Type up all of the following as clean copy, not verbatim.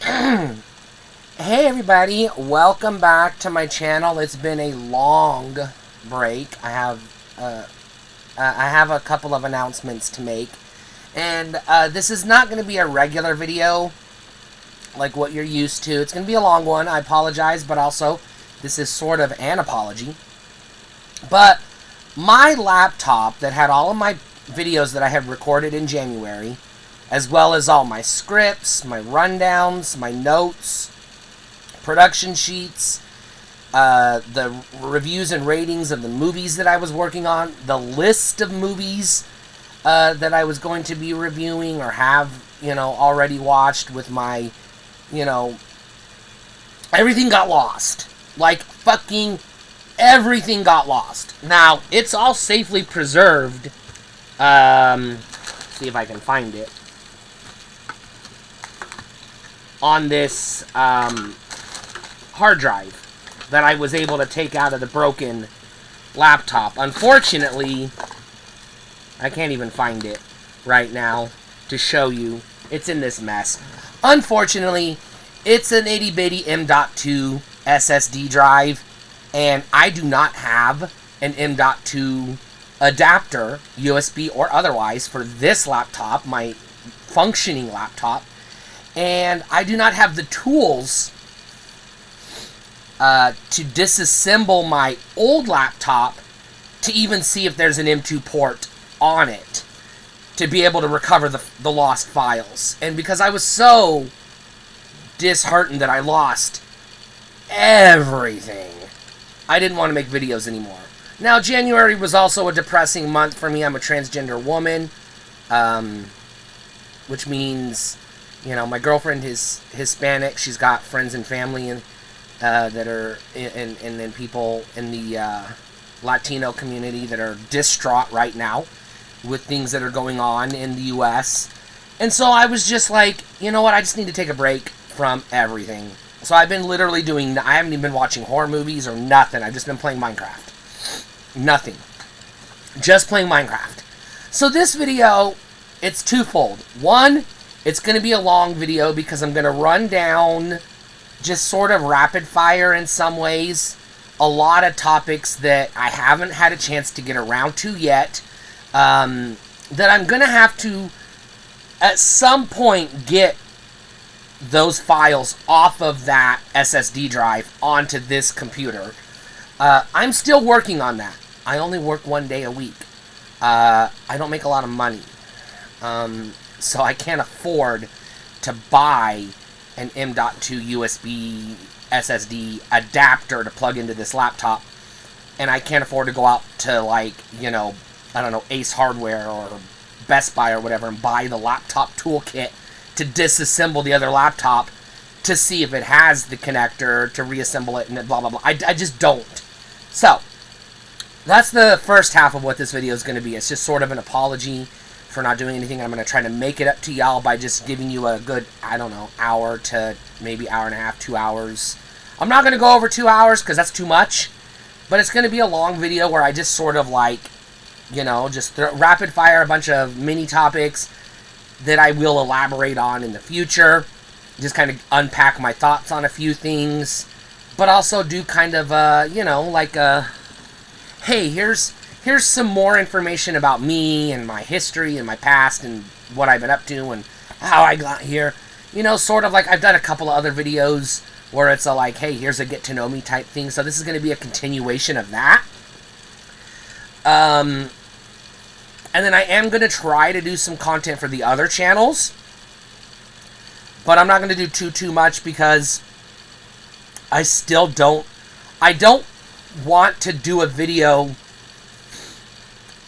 Hey everybody, welcome back to my channel. It's been a long break. I have a couple of announcements to make, and this is not going to be a regular video like what you're used to. It's going to be a long one. I apologize, but also this is sort of an apology. But my laptop that had all of my videos that I had recorded in January, as well as all my scripts, my rundowns, my notes, production sheets, the reviews and ratings of the movies that I was working on, the list of movies that I was going to be reviewing or have, already watched with my, everything got lost. Like, fucking everything got lost. Now, it's all safely preserved. See if I can find it. On this hard drive that I was able to take out of the broken laptop. Unfortunately, I can't even find it right now to show you. It's in this mess. Unfortunately, it's an itty bitty M.2 SSD drive, and I do not have an M.2 adapter, USB or otherwise, for this laptop, my functioning laptop. And I do not have the tools to disassemble my old laptop to even see if there's an M.2 port on it to be able to recover the lost files. And because I was so disheartened that I lost everything, I didn't want to make videos anymore. Now, January was also a depressing month for me. I'm a transgender woman, which means, my girlfriend is Hispanic. She's got friends and family that are and people in the Latino community that are distraught right now with things that are going on in the U.S. And so I was just like, you know what? I just need to take a break from everything. So I've been literally I haven't even been watching horror movies or nothing. I've just been playing Minecraft. Nothing. Just playing Minecraft. So this video, it's twofold. One, it's going to be a long video because I'm going to run down, just sort of rapid fire in some ways, a lot of topics that I haven't had a chance to get around to yet, that I'm going to have to, at some point, get those files off of that SSD drive onto this computer. I'm still working on that. I only work 1 day a week. I don't make a lot of money. So I can't afford to buy an M.2 USB SSD adapter to plug into this laptop. And I can't afford to go out to, Ace Hardware or Best Buy or whatever and buy the laptop toolkit to disassemble the other laptop to see if it has the connector to reassemble it and blah, blah, blah. I just don't. So, that's the first half of what this video is going to be. It's just sort of an apology for not doing anything. I'm going to try to make it up to y'all by just giving you a good, hour to maybe hour and a half, 2 hours. I'm not going to go over 2 hours because that's too much. But it's going to be a long video where I just sort of just rapid fire a bunch of mini topics that I will elaborate on in the future. Just kind of unpack my thoughts on a few things. But also do kind of, hey, here's some more information about me and my history and my past and what I've been up to and how I got here. Sort of like I've done a couple of other videos where it's hey, here's a get to know me type thing. So this is going to be a continuation of that. And then I am going to try to do some content for the other channels. But I'm not going to do too much because I don't want to do a video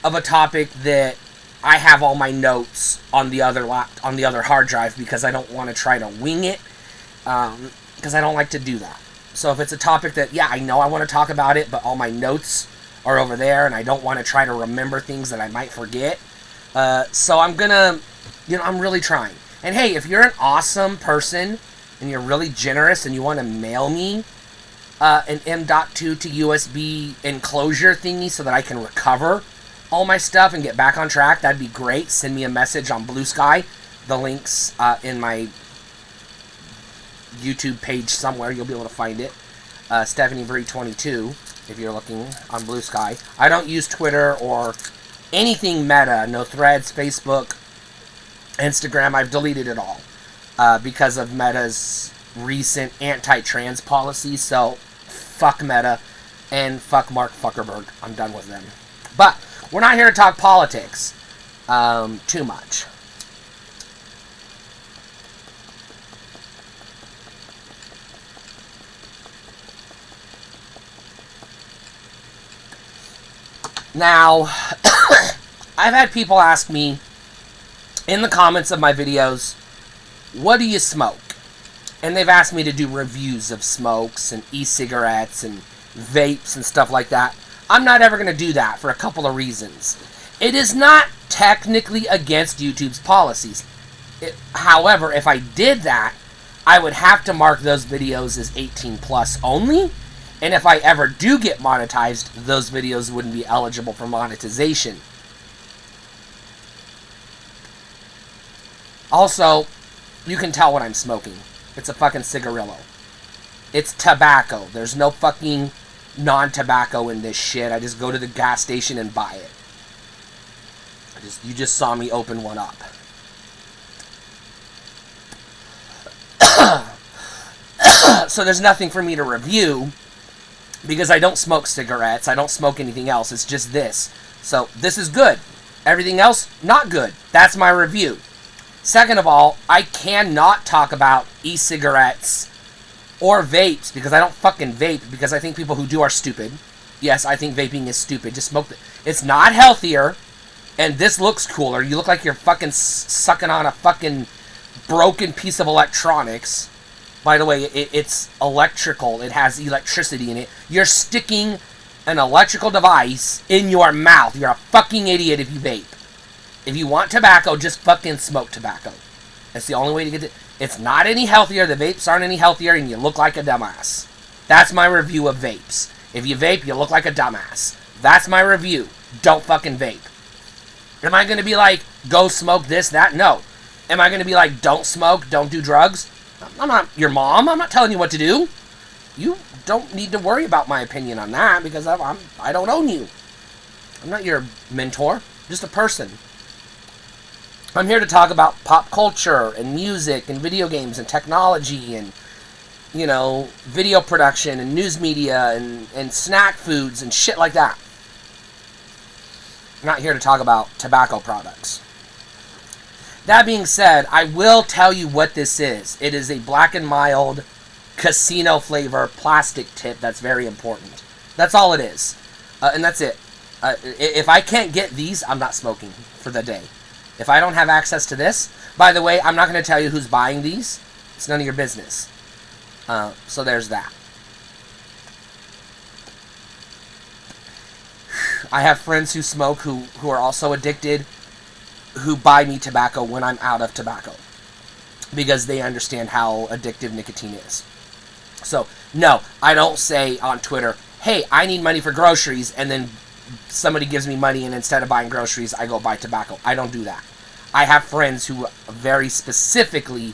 of a topic that I have all my notes on the other hard drive because I don't want to try to wing it, because I don't like to do that. So if it's a topic that, I know I want to talk about it, but all my notes are over there and I don't want to try to remember things that I might forget, so I'm gonna, I'm really trying. And hey, if you're an awesome person and you're really generous and you want to mail me an M.2 to USB enclosure thingy so that I can recover all my stuff and get back on track, that'd be great. Send me a message on Blue Sky. The link's in my YouTube page somewhere. You'll be able to find it. Stephanie Bree 22, if you're looking on Blue Sky. I don't use Twitter or anything Meta. No Threads, Facebook, Instagram. I've deleted it all because of Meta's recent anti-trans policy. So, fuck Meta and fuck Mark Zuckerberg. I'm done with them. But we're not here to talk politics too much. Now, I've had people ask me in the comments of my videos, what do you smoke? And they've asked me to do reviews of smokes and e-cigarettes and vapes and stuff like that. I'm not ever going to do that for a couple of reasons. It is not technically against YouTube's policies. However, if I did that, I would have to mark those videos as 18 plus only. And if I ever do get monetized, those videos wouldn't be eligible for monetization. Also, you can tell when I'm smoking. It's a fucking cigarillo. It's tobacco. There's no fucking non-tobacco in this shit. I just go to the gas station and buy it. You just saw me open one up. So there's nothing for me to review because I don't smoke cigarettes. I don't smoke anything else. It's just this. So this is good. Everything else, not good. That's my review. Second of all, I cannot talk about e-cigarettes or vapes because I don't fucking vape because I think people who do are stupid. Yes, I think vaping is stupid. Just smoke it. It's not healthier, and this looks cooler. You look like you're fucking sucking on a fucking broken piece of electronics. By the way, it's electrical. It has electricity in it. You're sticking an electrical device in your mouth. You're a fucking idiot if you vape. If you want tobacco, just fucking smoke tobacco. That's the only way to get it. It's not any healthier. The vapes aren't any healthier, and you look like a dumbass. That's my review of vapes. If you vape, you look like a dumbass. That's my review. Don't fucking vape. Am I going to be like, go smoke this, that? No. Am I going to be like, don't smoke, don't do drugs? I'm not your mom. I'm not telling you what to do. You don't need to worry about my opinion on that because I don't own you. I'm not your mentor. Just a person. I'm here to talk about pop culture and music and video games and technology and, you know, video production and news media and snack foods and shit like that. I'm not here to talk about tobacco products. That being said, I will tell you what this is. It is a Black & Mild casino flavor plastic tip that's very important. That's all it is. And that's it. If I can't get these, I'm not smoking for the day. If I don't have access to this, by the way, I'm not going to tell you who's buying these. It's none of your business. So there's that. I have friends who smoke who are also addicted, who buy me tobacco when I'm out of tobacco because they understand how addictive nicotine is. So, no, I don't say on Twitter, hey, I need money for groceries, and then somebody gives me money, and instead of buying groceries, I go buy tobacco. I don't do that. I have friends who very specifically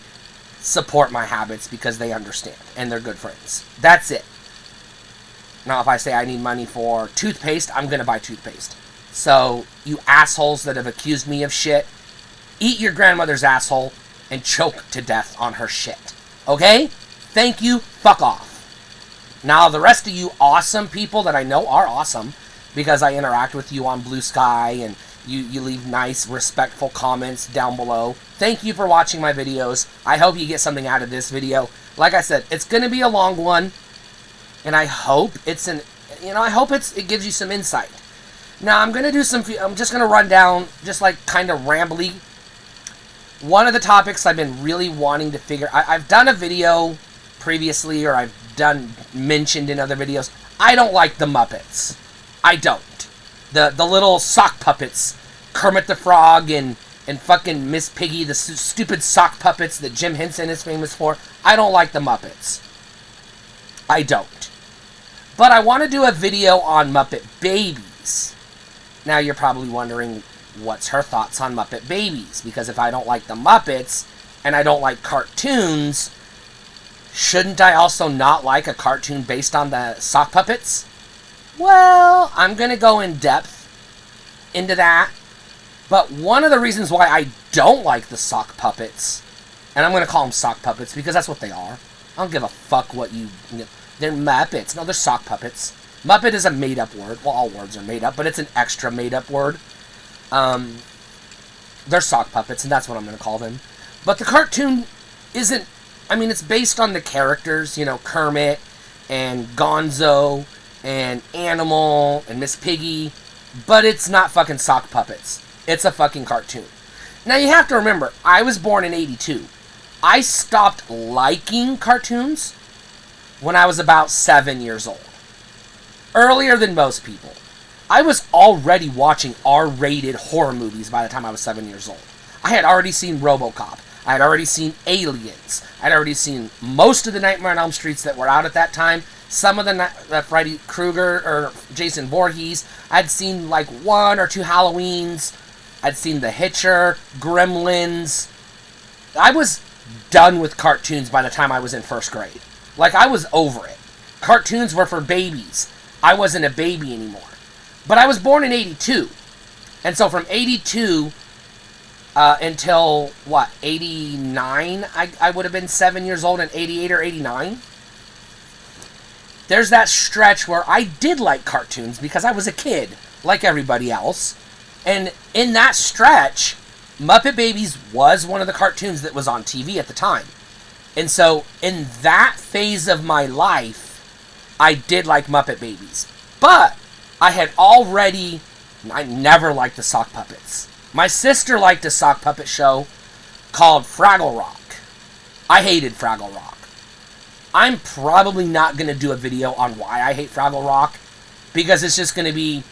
support my habits because they understand, and they're good friends. That's it. Now, if I say I need money for toothpaste, I'm going to buy toothpaste. So, you assholes that have accused me of shit, eat your grandmother's asshole and choke to death on her shit. Okay? Thank you. Fuck off. Now, the rest of you awesome people that I know are awesome because I interact with you on Blue Sky and you leave nice, respectful comments down below. Thank you for watching my videos. I hope you get something out of this video. Like I said, it's going to be a long one, and I hope it gives you some insight. Now, I'm just going to run down, just like kind of rambly. One of the topics I've been really wanting to figure, I've done a video previously, or I've mentioned in other videos. I don't like the Muppets. I don't. The little sock puppets, Kermit the Frog and fucking Miss Piggy, the stupid sock puppets that Jim Henson is famous for. I don't like the Muppets. I don't. But I want to do a video on Muppet Babies. Now you're probably wondering, what's her thoughts on Muppet Babies? Because if I don't like the Muppets, and I don't like cartoons, Shouldn't I also not like a cartoon based on the sock puppets? Well, I'm going to go in depth into that. But one of the reasons why I don't like the sock puppets, and I'm going to call them sock puppets because that's what they are. I don't give a fuck what you know. They're Muppets. No, they're sock puppets. Muppet is a made-up word. Well, all words are made up, but it's an extra made-up word. They're sock puppets, and that's what I'm going to call them. But the cartoon isn't... I mean, it's based on the characters, you know, Kermit and Gonzo and Animal and Miss Piggy, but it's not fucking sock puppets. It's a fucking cartoon. Now, you have to remember, I was born in 82. I stopped liking cartoons when I was about 7 years old. Earlier than most people. I was already watching R-rated horror movies by the time I was 7 years old. I had already seen RoboCop. I had already seen Aliens. I had already seen most of the Nightmare on Elm Streets that were out at that time. Some of the Freddy Krueger or Jason Voorhees. I'd seen like 1 or 2 Halloweens. I'd seen The Hitcher, Gremlins. I was done with cartoons by the time I was in first grade. Like, I was over it. Cartoons were for babies. I wasn't a baby anymore. But I was born in 82. And so from 82 until, 89? I would have been 7 years old in 88 or 89. There's that stretch where I did like cartoons because I was a kid, like everybody else. And in that stretch, Muppet Babies was one of the cartoons that was on TV at the time. And so, in that phase of my life, I did like Muppet Babies. But, I never liked the sock puppets. My sister liked a sock puppet show called Fraggle Rock. I hated Fraggle Rock. I'm probably not going to do a video on why I hate Fraggle Rock, because it's just going to be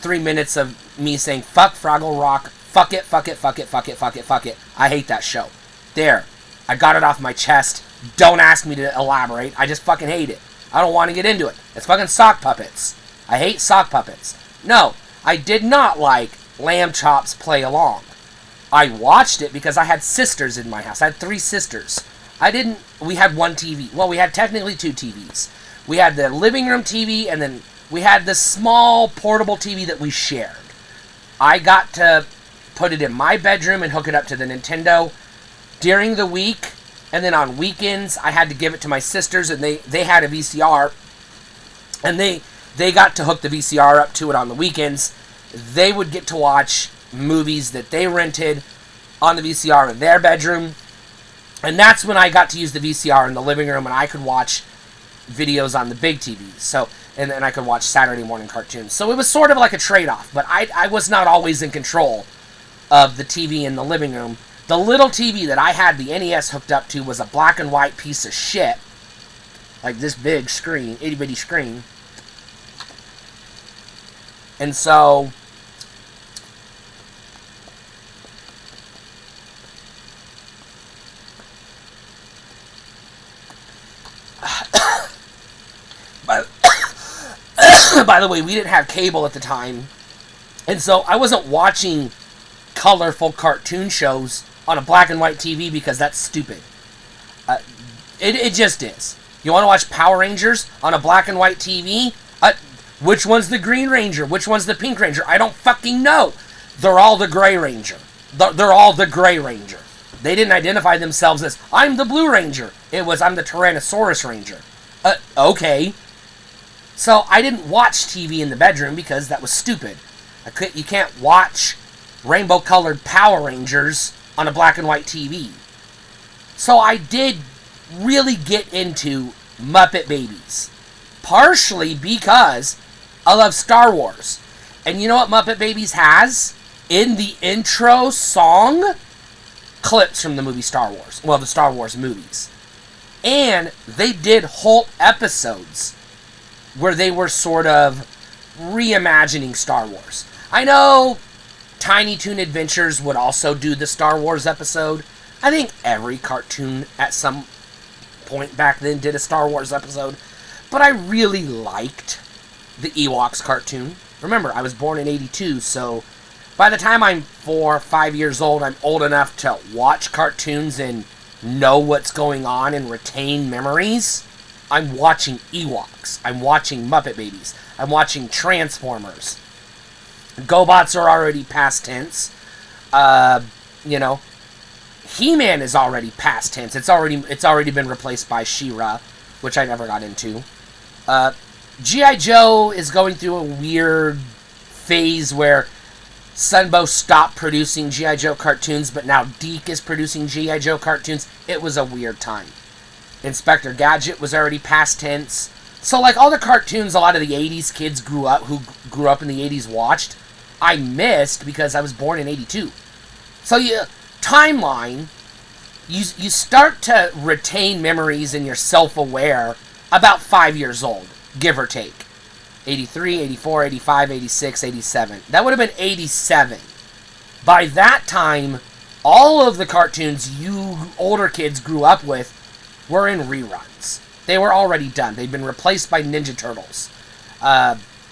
3 minutes of me saying, fuck Fraggle Rock, fuck it, fuck it, fuck it, fuck it, fuck it, fuck it. I hate that show. There. I got it off my chest. Don't ask me to elaborate. I just fucking hate it. I don't want to get into it. It's fucking sock puppets. I hate sock puppets. No, I did not like Lamb Chop's Play Along. I watched it because I had sisters in my house. I had 3 sisters. We had 1 TV. Well, we had technically 2 TVs. We had the living room TV, and then we had the small portable TV that we shared. I got to put it in my bedroom and hook it up to the Nintendo during the week, and then on weekends, I had to give it to my sisters, and they had a VCR, and they got to hook the VCR up to it on the weekends. They would get to watch movies that they rented on the VCR in their bedroom, and that's when I got to use the VCR in the living room, and I could watch videos on the big TV. So, and then I could watch Saturday morning cartoons. So it was sort of like a trade-off, but I was not always in control of the TV in the living room. The little TV that I had the NES hooked up to was a black and white piece of shit. Like this big screen, itty-bitty screen. And so, by the way, we didn't have cable at the time. And so I wasn't watching colorful cartoon shows on a black and white TV because that's stupid. It just is. You want to watch Power Rangers on a black and white TV? Which one's the Green Ranger? Which one's the Pink Ranger? I don't fucking know. They're all the Gray Ranger. They're all the Gray Ranger. They didn't identify themselves as, I'm the Blue Ranger. It was, I'm the Tyrannosaurus Ranger. Okay. So I didn't watch TV in the bedroom because that was stupid. You can't watch rainbow-colored Power Rangers on a black and white TV. So I did really get into Muppet Babies. Partially because I love Star Wars. And you know what Muppet Babies has? In the intro song, clips from the movie Star Wars. Well, the Star Wars movies. And they did whole episodes where they were sort of reimagining Star Wars. I know Tiny Toon Adventures would also do the Star Wars episode. I think every cartoon at some point back then did a Star Wars episode. But I really liked the Ewoks cartoon. Remember, I was born in 82, so by the time I'm 4 or 5 years old, I'm old enough to watch cartoons and know what's going on and retain memories, I'm watching Ewoks. I'm watching Muppet Babies. I'm watching Transformers. GoBots are already past tense. You know, He-Man is already past tense. It's already been replaced by She-Ra, which I never got into. G.I. Joe is going through a weird phase where Sunbow stopped producing G.I. Joe cartoons, but now Deke is producing G.I. Joe cartoons. It was a weird time. Inspector Gadget was already past tense. So, like, all the cartoons a lot of the 80s kids who grew up in the 80s watched, I missed because I was born in 82. So, timeline, you start to retain memories and you're self-aware about 5 years old, give or take. 83, 84, 85, 86, 87. That would have been 87. By that time, all of the cartoons you older kids grew up with were in reruns. They were already done. They'd been replaced by Ninja Turtles.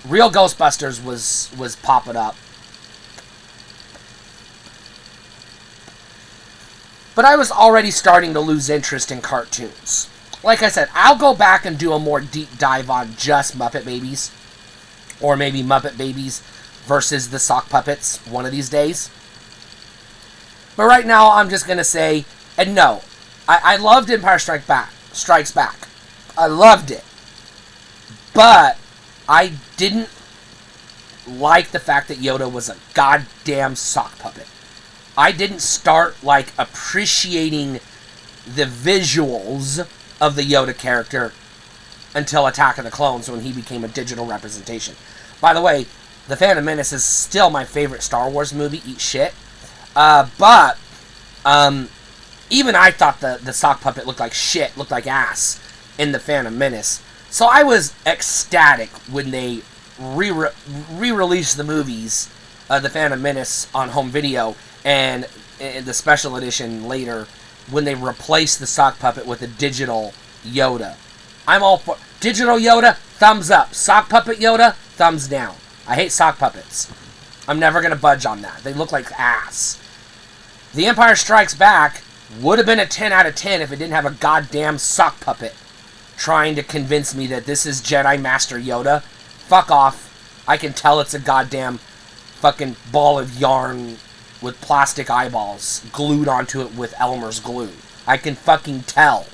Real Ghostbusters was popping up. But I was already starting to lose interest in cartoons. Like I said, I'll go back and do a more deep dive on just Muppet Babies. Or maybe Muppet Babies versus the sock puppets one of these days. But right now, I'm just going to say, and no, I loved Empire Strikes Back. I loved it. But I didn't like the fact that Yoda was a goddamn sock puppet. I didn't start, like, appreciating the visuals of the Yoda character until Attack of the Clones, when he became a digital representation. By the way, The Phantom Menace is still my favorite Star Wars movie. Eat shit. But even I thought the sock puppet looked like shit, looked like ass in The Phantom Menace. So I was ecstatic when they re-released the movies, The Phantom Menace, on home video, and the special edition later, when they replaced the sock puppet with a digital Yoda. I'm all for digital Yoda, thumbs up. Sock puppet Yoda, thumbs down. I hate sock puppets. I'm never going to budge on that. They look like ass. The Empire Strikes Back would have been a 10 out of 10 if it didn't have a goddamn sock puppet trying to convince me that this is Jedi Master Yoda. Fuck off. I can tell it's a goddamn fucking ball of yarn with plastic eyeballs glued onto it with Elmer's glue. I can fucking tell.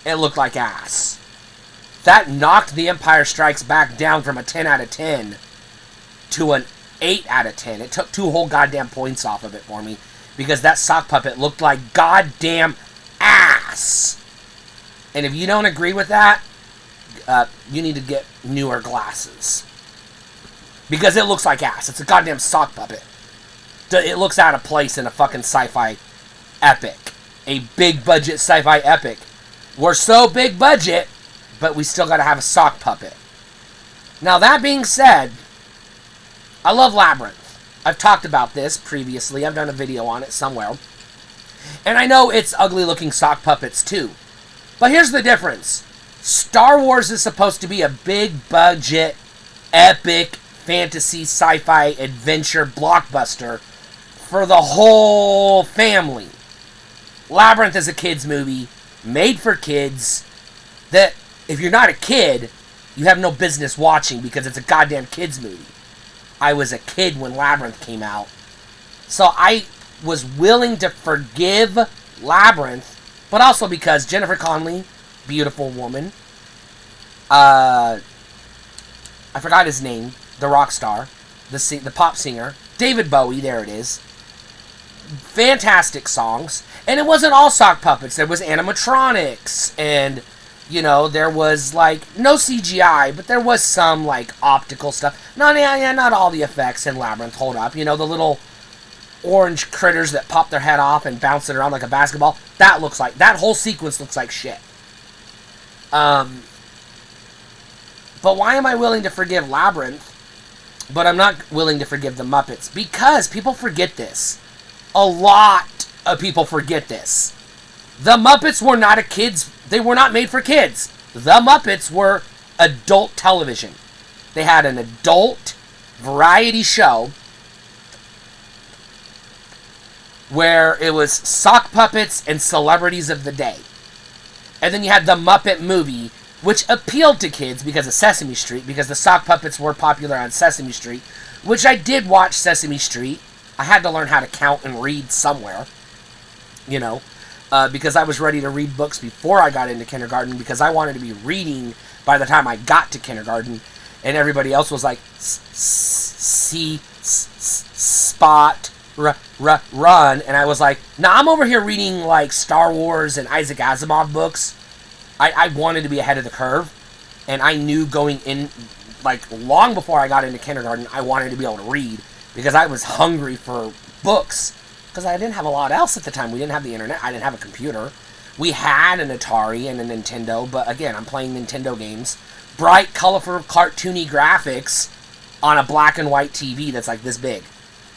It looked like ass. That knocked The Empire Strikes Back down from a 10 out of 10 to an 8 out of 10. It took 2 whole goddamn points off of it for me, because that sock puppet looked like goddamn ass. And if you don't agree with that, you need to get newer glasses. Because it looks like ass. It's a goddamn sock puppet. It looks out of place in a fucking sci-fi epic. A big budget sci-fi epic. We're so big budget, but we still gotta have a sock puppet. Now, that being said, I love Labyrinth. I've talked about this previously. I've done a video on it somewhere. And I know it's ugly looking sock puppets too. But here's the difference. Star Wars is supposed to be a big budget, epic, fantasy, sci-fi, adventure blockbuster for the whole family. Labyrinth is a kid's movie, made for kids, that if you're not a kid, you have no business watching because it's a goddamn kid's movie. I was a kid when Labyrinth came out. So I was willing to forgive Labyrinth, but also because Jennifer Connelly, beautiful woman, I forgot his name, the rock star, the pop singer, David Bowie, there it is. Fantastic songs. And it wasn't all sock puppets. There was animatronics, and, you know, there was, like, no CGI, but there was some, like, optical stuff. Not all the effects in Labyrinth hold up. You know, the little orange critters that pop their head off and bounce it around like a basketball. That whole sequence looks like shit. But why am I willing to forgive Labyrinth, but I'm not willing to forgive the Muppets? Because people forget this. A lot of people forget this. The Muppets were not they were not made for kids. The Muppets were adult television. They had an adult variety show where it was sock puppets and celebrities of the day. And then you had the Muppet movie, which appealed to kids because of Sesame Street, because the sock puppets were popular on Sesame Street, which I did watch Sesame Street. I had to learn how to count and read somewhere, because I was ready to read books before I got into kindergarten, because I wanted to be reading by the time I got to kindergarten, and everybody else was like, see, spot, run, and I was like, nah, I'm over here reading like Star Wars and Isaac Asimov books. I wanted to be ahead of the curve, and I knew going in, like, long before I got into kindergarten, I wanted to be able to read, because I was hungry for books, because I didn't have a lot else at the time. We didn't have the internet. I didn't have a computer. We had an Atari and a Nintendo, but again, I'm playing Nintendo games. Bright, colorful, cartoony graphics on a black and white TV that's like this big.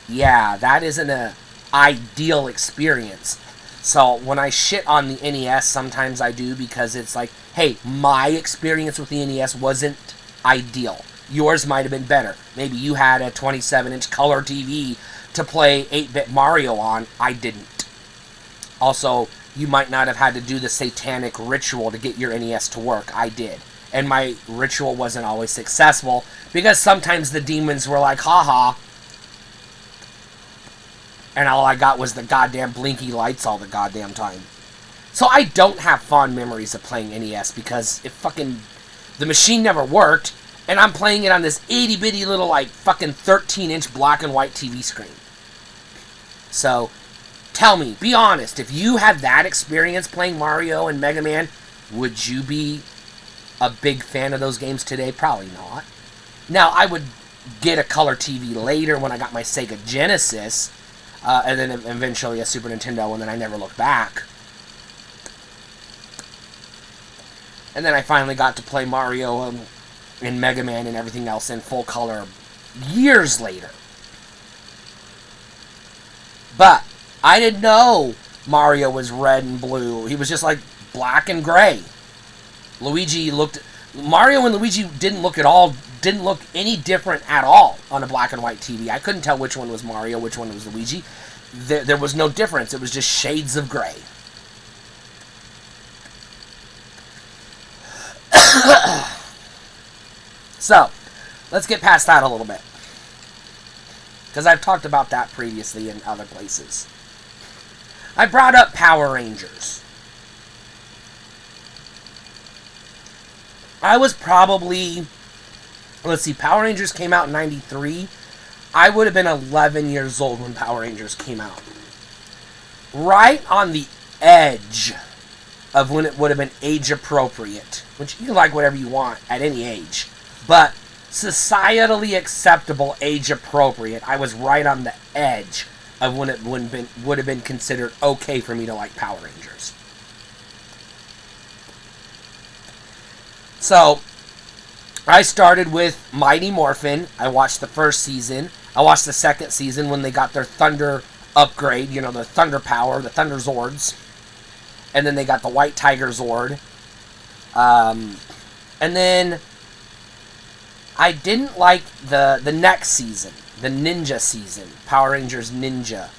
Yeah, that isn't an ideal experience. So when I shit on the NES, sometimes I do, because it's like, hey, my experience with the NES wasn't ideal. Yours might have been better. Maybe you had a 27-inch color TV to play 8-bit Mario on. I didn't. Also, you might not have had to do the satanic ritual to get your NES to work. I did. And my ritual wasn't always successful, because sometimes the demons were like, haha, and all I got was the goddamn blinky lights all the goddamn time. So I don't have fond memories of playing NES, because the machine never worked, and I'm playing it on this itty-bitty little, like, fucking 13-inch black and white TV screen. So, tell me, be honest, if you had that experience playing Mario and Mega Man, would you be a big fan of those games today? Probably not. Now, I would get a color TV later when I got my Sega Genesis, and then eventually a Super Nintendo, and then I never looked back. And then I finally got to play Mario and Mega Man and everything else in full color years later. But I didn't know Mario was red and blue. He was just like black and gray. Mario and Luigi didn't look any different at all on a black and white TV. I couldn't tell which one was Mario, which one was Luigi. There was no difference. It was just shades of gray. So, let's get past that a little bit, because I've talked about that previously in other places. I brought up Power Rangers. I was probably, Power Rangers came out in 93. I would have been 11 years old when Power Rangers came out. Right on the edge of when it would have been age appropriate, which you can like whatever you want at any age, but societally acceptable age appropriate. I was right on the edge of when it would have been considered okay for me to like Power Rangers. So, I started with Mighty Morphin. I watched the first season. I watched the second season when they got their Thunder upgrade, the Thunder Power, the Thunder Zords. And then they got the White Tiger Zord. And then I didn't like the next season, the Ninja season, Power Rangers Ninja.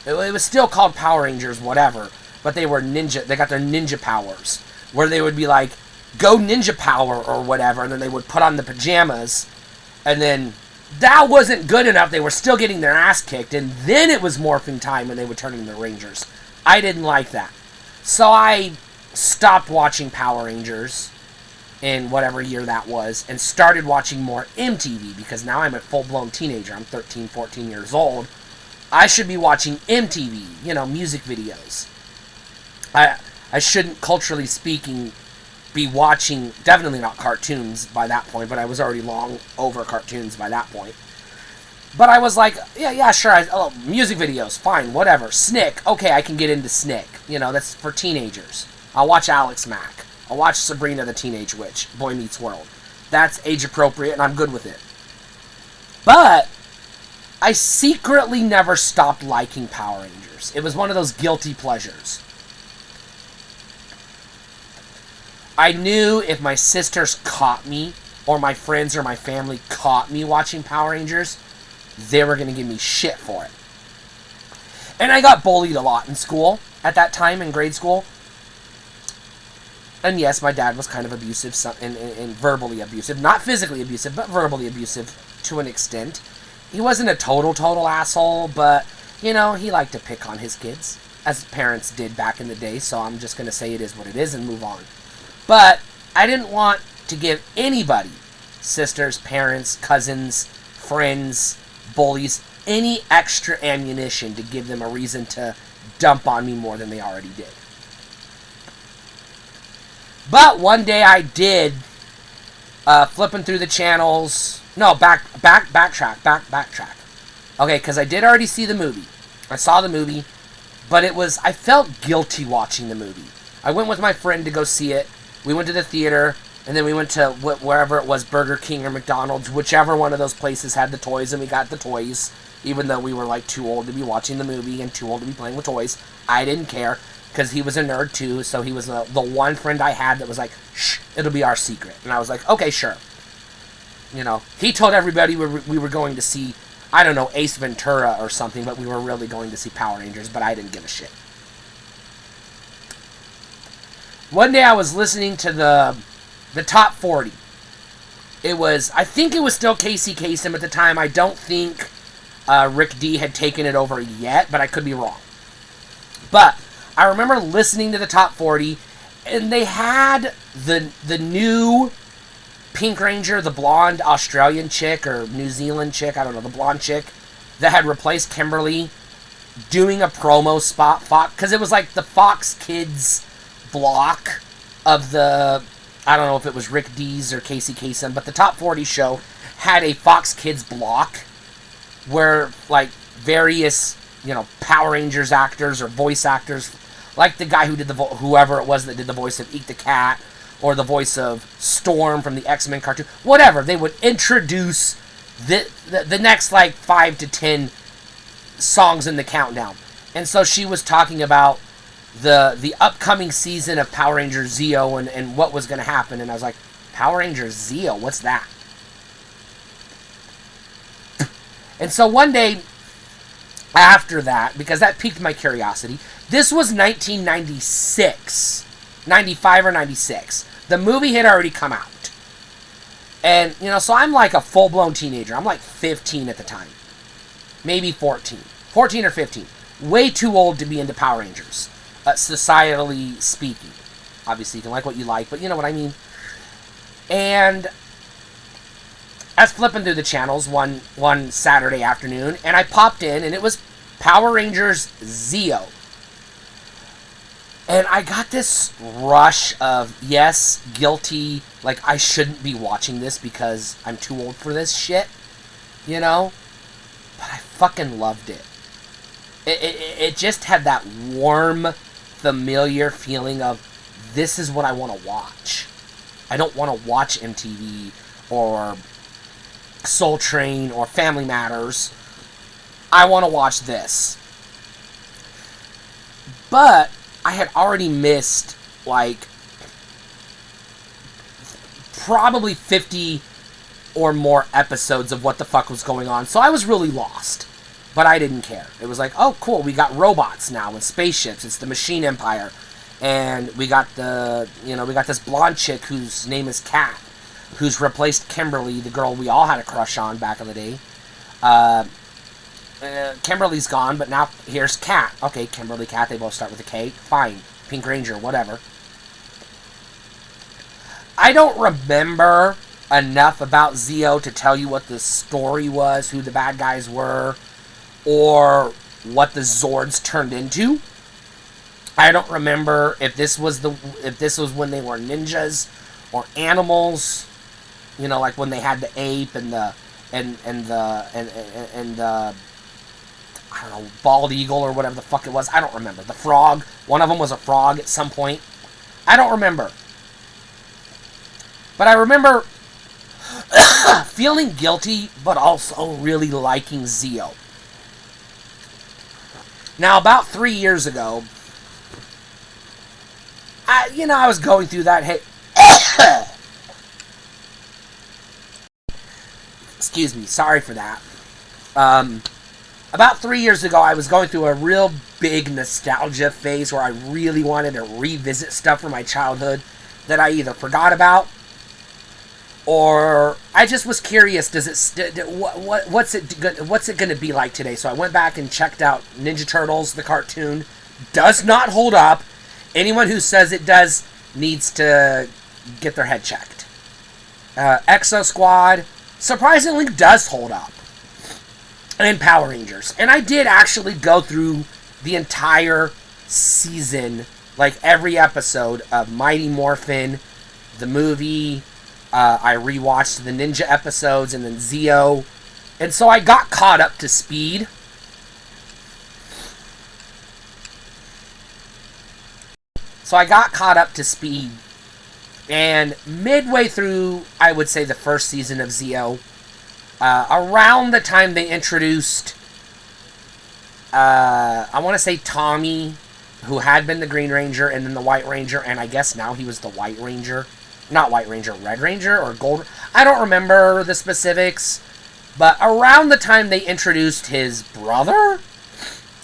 It was still called Power Rangers whatever, but they were ninja. They got their ninja powers, where they would be like, go ninja power or whatever, and then they would put on the pajamas, and then that wasn't good enough. They were still getting their ass kicked, and then it was morphing time and they would turn into Rangers. I didn't like that. So I stopped watching Power Rangers in whatever year that was and started watching more MTV, because now I'm a full-blown teenager. I'm 13, 14 years old. I should be watching MTV, music videos. I shouldn't, culturally speaking, be watching, definitely not cartoons by that point, but I was already long over cartoons by that point. But I was like, yeah, sure, music videos, fine, whatever. Snick, okay, I can get into Snick. That's for teenagers. I'll watch Alex Mack. I'll watch Sabrina the Teenage Witch, Boy Meets World. That's age appropriate, and I'm good with it. But I secretly never stopped liking Power Rangers. It was one of those guilty pleasures. I knew if my sisters caught me, or my friends or my family caught me watching Power Rangers, they were going to give me shit for it. And I got bullied a lot in school at that time, in grade school. And yes, my dad was kind of abusive and verbally abusive. Not physically abusive, but verbally abusive to an extent. He wasn't a total asshole, but, you know, he liked to pick on his kids, as parents did back in the day, so I'm just going to say it is what it is and move on. But I didn't want to give anybody, sisters, parents, cousins, friends, bullies, any extra ammunition to give them a reason to dump on me more than they already did. But one day I did, flipping through the channels. No, backtrack. Okay, because I did already see the movie. I saw the movie, but I felt guilty watching the movie. I went with my friend to go see it. We went to the theater, and then we went to wherever it was, Burger King or McDonald's, whichever one of those places had the toys, and we got the toys, even though we were like too old to be watching the movie and too old to be playing with toys. I didn't care, because he was a nerd too, so he was the one friend I had that was like, shh, it'll be our secret. And I was like, okay, sure. You know, he told everybody we were going to see, I don't know, Ace Ventura or something, but we were really going to see Power Rangers, but I didn't give a shit. One day I was listening to the top 40. I think it was still Casey Kasem at the time. I don't think Rick D had taken it over yet, but I could be wrong. But I remember listening to the top 40, and they had the new Pink Ranger, the blonde Australian chick or New Zealand chick, I don't know, the blonde chick that had replaced Kimberly, doing a promo spot, because it was like the Fox Kids block of the, I don't know if it was Rick Dees or Casey Kasem, but the top 40 show had a Fox Kids block where like various, you know, Power Rangers actors or voice actors, like the guy who did whoever it was that did the voice of Eek the Cat, or the voice of Storm from the X-Men cartoon, whatever, they would introduce the next like 5 to 10 songs in the countdown. And so she was talking about the upcoming season of Power Rangers Zeo and what was going to happen, and I was like, Power Rangers Zeo, what's that? And so one day after that, because that piqued my curiosity, this was 1996, 95 or 96. The movie had already come out. And, you know, so I'm like a full-blown teenager. I'm like 15 at the time. Maybe 14. 14 or 15. Way too old to be into Power Rangers, societally speaking. Obviously, you can like what you like, but you know what I mean. And I was flipping through the channels one Saturday afternoon, and I popped in, and it was Power Rangers Zeo. And I got this rush of, yes, guilty, like I shouldn't be watching this because I'm too old for this shit, you know? But I fucking loved it. It just had that warm, familiar feeling of, this is what I want to watch. I don't want to watch MTV or Soul Train or Family Matters. I want to watch this. But I had already missed, like, probably 50 or more episodes of what the fuck was going on. So I was really lost. But I didn't care. It was like, oh, cool, we got robots now and spaceships. It's the Machine Empire. And we got we got this blonde chick whose name is Kat, who's replaced Kimberly, the girl we all had a crush on back in the day. Kimberly's gone, but now here's Kat. Okay, Kimberly, Kat, they both start with a K. Fine. Pink Ranger, whatever. I don't remember enough about Zeo to tell you what the story was, who the bad guys were, or what the Zords turned into. I don't remember if this was when they were ninjas or animals, you know, like when they had the ape and the I don't know, bald eagle or whatever the fuck it was. I don't remember. The frog. One of them was a frog at some point. I don't remember. But I remember feeling guilty, but also really liking Zeo. Now, about 3 years ago, I was going through that. Hey, excuse me. Sorry for that. About 3 years ago, I was going through a real big nostalgia phase where I really wanted to revisit stuff from my childhood that I either forgot about or I just was curious. Does it what's it going to be like today? So I went back and checked out Ninja Turtles, the cartoon. Does not hold up. Anyone who says it does needs to get their head checked. Exo Squad surprisingly does hold up. And Power Rangers. And I did actually go through the entire season, like every episode of Mighty Morphin, the movie. I rewatched the Ninja episodes and then Zeo. And so I got caught up to speed. And midway through, I would say, the first season of Zeo, around the time they introduced, I want to say Tommy, who had been the Green Ranger, and then the White Ranger, and I guess now he was the White Ranger. Not White Ranger, Red Ranger, or Gold. I don't remember the specifics, but around the time they introduced his brother,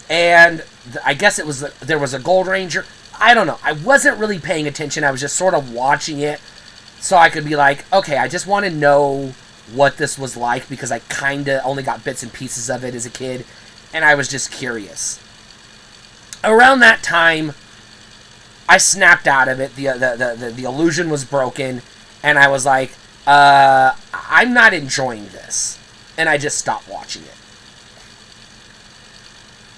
and I guess it was there was a Gold Ranger. I don't know. I wasn't really paying attention. I was just sort of watching it so I could be like, okay, I just want to know what this was like because I kind of only got bits and pieces of it as a kid, and I was just curious. Around that time, I snapped out of it. The illusion was broken, and I was like, I'm not enjoying this, and I just stopped watching it.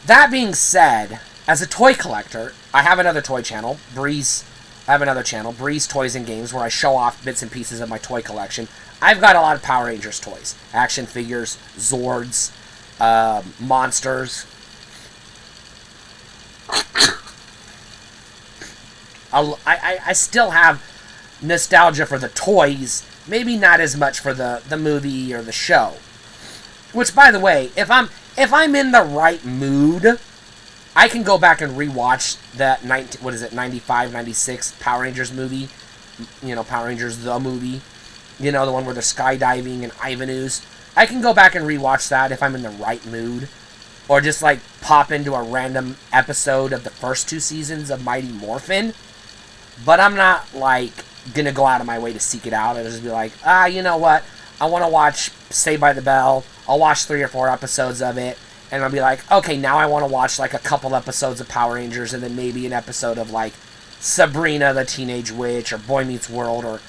That being said, as a toy collector, I have another toy channel, Breeze. I have another channel, Breeze Toys and Games, where I show off bits and pieces of my toy collection. I've got a lot of Power Rangers toys, action figures, Zords, monsters. I still have nostalgia for the toys, maybe not as much for the movie or the show. Which, by the way, if I'm in the right mood, I can go back and rewatch that 95, 96 Power Rangers movie. You know, Power Rangers the movie. You know, the one where they're skydiving and Ivan Ooze. I can go back and rewatch that if I'm in the right mood. Or just, like, pop into a random episode of the first 2 seasons of Mighty Morphin. But I'm not, like, gonna go out of my way to seek it out. I'll just be like, you know what? I want to watch Saved by the Bell. I'll watch 3 or 4 episodes of it. And I'll be like, okay, now I want to watch, like, a couple episodes of Power Rangers. And then maybe an episode of, like, Sabrina the Teenage Witch. Or Boy Meets World. Or,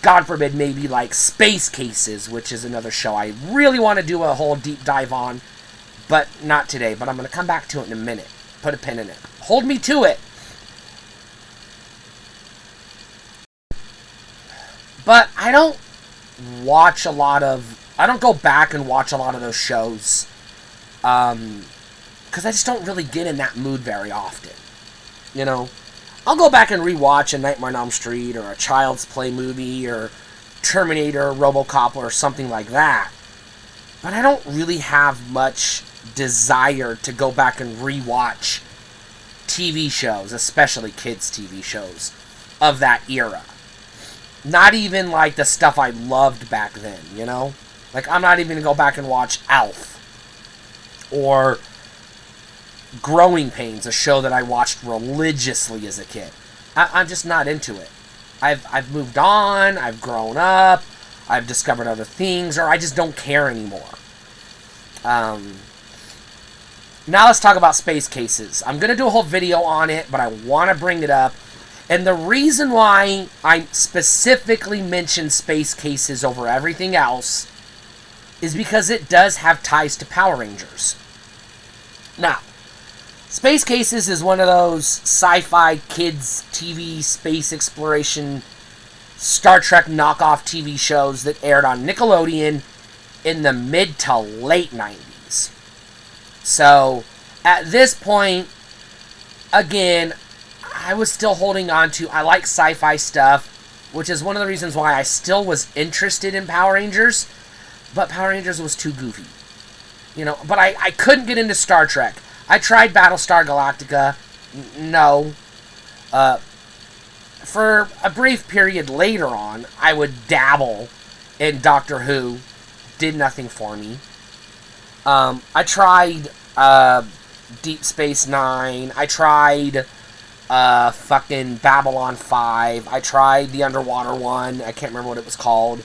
God forbid, maybe, like, Space Cases. Which is another show I really want to do a whole deep dive on. But not today. But I'm going to come back to it in a minute. Put a pin in it. Hold me to it. But I don't watch a lot of... I don't go back and watch a lot of those shows. Because I just don't really get in that mood very often. You know? I'll go back and rewatch a Nightmare on Elm Street or a Child's Play movie or Terminator, RoboCop, or something like that. But I don't really have much desire to go back and rewatch TV shows, especially kids' TV shows, of that era. Not even, like, the stuff I loved back then, you know? Like, I'm not even going to go back and watch Alf. Or Growing Pains, a show that I watched religiously as a kid. I'm just not into it. I've moved on, I've grown up, I've discovered other things, or I just don't care anymore. Now let's talk about Space Cases. I'm going to do a whole video on it, but I want to bring it up. And the reason why I specifically mention Space Cases over everything else is because it does have ties to Power Rangers. Now, Space Cases is one of those sci-fi kids TV space exploration Star Trek knockoff TV shows that aired on Nickelodeon in the mid to late 90s. So, at this point, again, I was still holding on to, I like sci-fi stuff, which is one of the reasons why I still was interested in Power Rangers, but Power Rangers was too goofy. You know, but I couldn't get into Star Trek. I tried Battlestar Galactica. No. For a brief period later on, I would dabble in Doctor Who. Did nothing for me. I tried Deep Space Nine. I tried fucking Babylon 5. I tried the underwater one. I can't remember what it was called.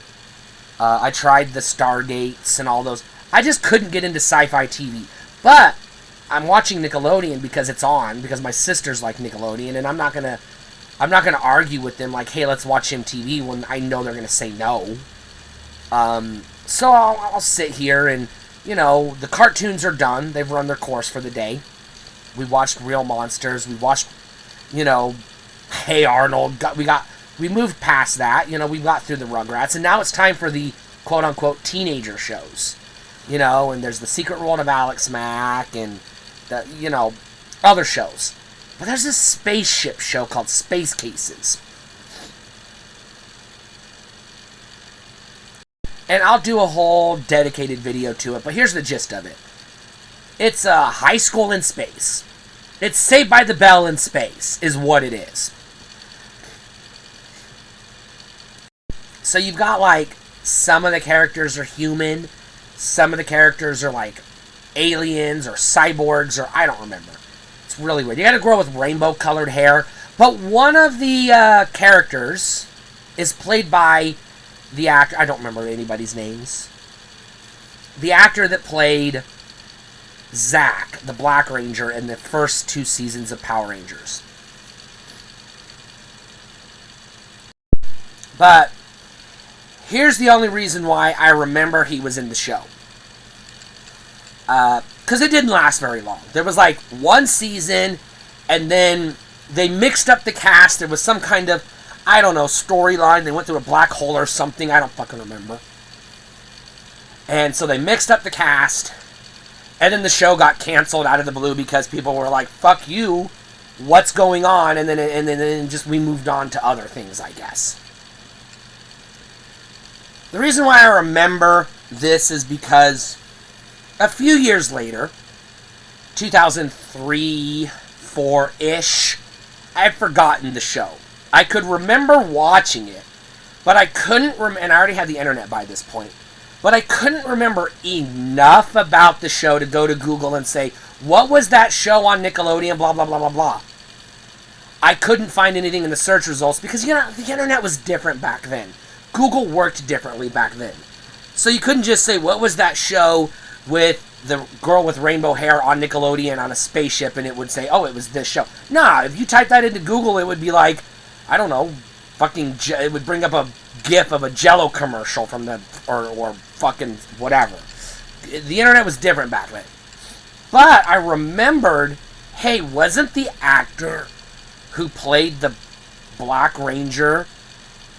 I tried the Stargates and all those. I just couldn't get into sci-fi TV. But I'm watching Nickelodeon because it's on, because my sisters like Nickelodeon, and I'm not gonna argue with them like, hey, let's watch MTV when I know they're gonna say no. So I'll sit here and, the cartoons are done. They've run their course for the day. We watched Real Monsters. We watched, Hey Arnold. We moved past that. We got through the Rugrats, and now it's time for the quote-unquote teenager shows. And there's the Secret World of Alex Mack and the, other shows. But there's this spaceship show called Space Cases. And I'll do a whole dedicated video to it, but here's the gist of it. It's a high school in space. It's Saved by the Bell in space, is what it is. So you've got, some of the characters are human, some of the characters are, aliens or cyborgs, or I don't remember. It's really weird. You got a girl with rainbow-colored hair, but one of the characters is played by the actor, I don't remember anybody's names. The actor that played Zack, the Black Ranger, in the first 2 seasons of Power Rangers. But here's the only reason why I remember he was in the show. Because it didn't last very long. There was 1 season, and then they mixed up the cast. There was some kind of, I don't know, storyline. They went through a black hole or something. I don't fucking remember. And so they mixed up the cast. And then the show got canceled out of the blue because people were like, fuck you. What's going on? And then just we moved on to other things, I guess. The reason why I remember this is because a few years later, 2003, 4-ish, I'd forgotten the show. I could remember watching it, but I couldn't and I already had the internet by this point, but I couldn't remember enough about the show to go to Google and say, what was that show on Nickelodeon, blah, blah, blah, blah, blah. I couldn't find anything in the search results because, the internet was different back then. Google worked differently back then. So you couldn't just say, what was that show with the girl with rainbow hair on Nickelodeon on a spaceship, and it would say, oh, it was this show. Nah, if you type that into Google, it would be like, I don't know, it would bring up a GIF of a Jell-O commercial from or fucking whatever. The internet was different back then. But I remembered, hey, wasn't the actor who played the Black Ranger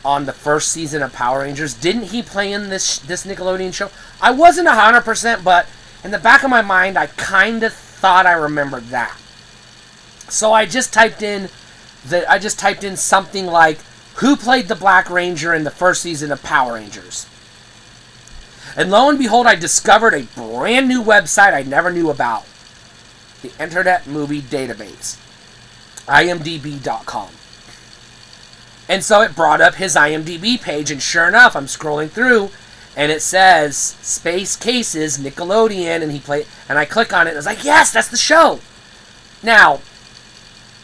on the first season of Power Rangers, didn't he play in this Nickelodeon show? I wasn't 100%, but in the back of my mind, I kind of thought I remembered that. So I just typed in something like, who played the Black Ranger in the first season of Power Rangers? And lo and behold, I discovered a brand new website I never knew about. The Internet Movie Database. IMDb.com. And so it brought up his IMDb page, and sure enough, I'm scrolling through, and it says, Space Cases, Nickelodeon, and I click on it, and I was like, yes, that's the show! Now,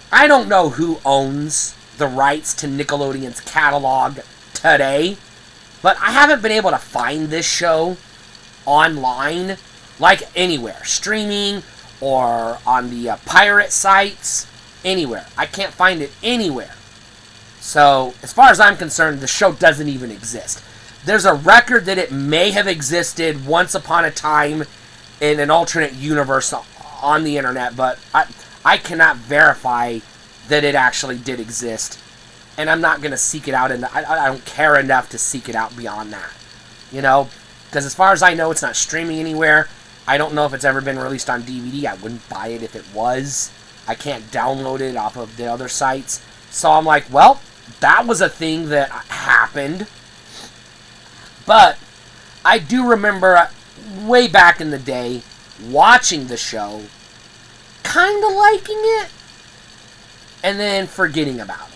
I don't know who owns the rights to Nickelodeon's catalog today, but I haven't been able to find this show online, anywhere. Streaming, or on the pirate sites, anywhere. I can't find it anywhere. So, as far as I'm concerned, the show doesn't even exist. There's a record that it may have existed once upon a time in an alternate universe on the internet, but I cannot verify that it actually did exist. And I'm not going to seek it out, and I don't care enough to seek it out beyond that. Because as far as I know, it's not streaming anywhere. I don't know if it's ever been released on DVD. I wouldn't buy it if it was. I can't download it off of the other sites. So I'm like, well, that was a thing that happened. But I do remember way back in the day watching the show, kind of liking it, and then forgetting about it.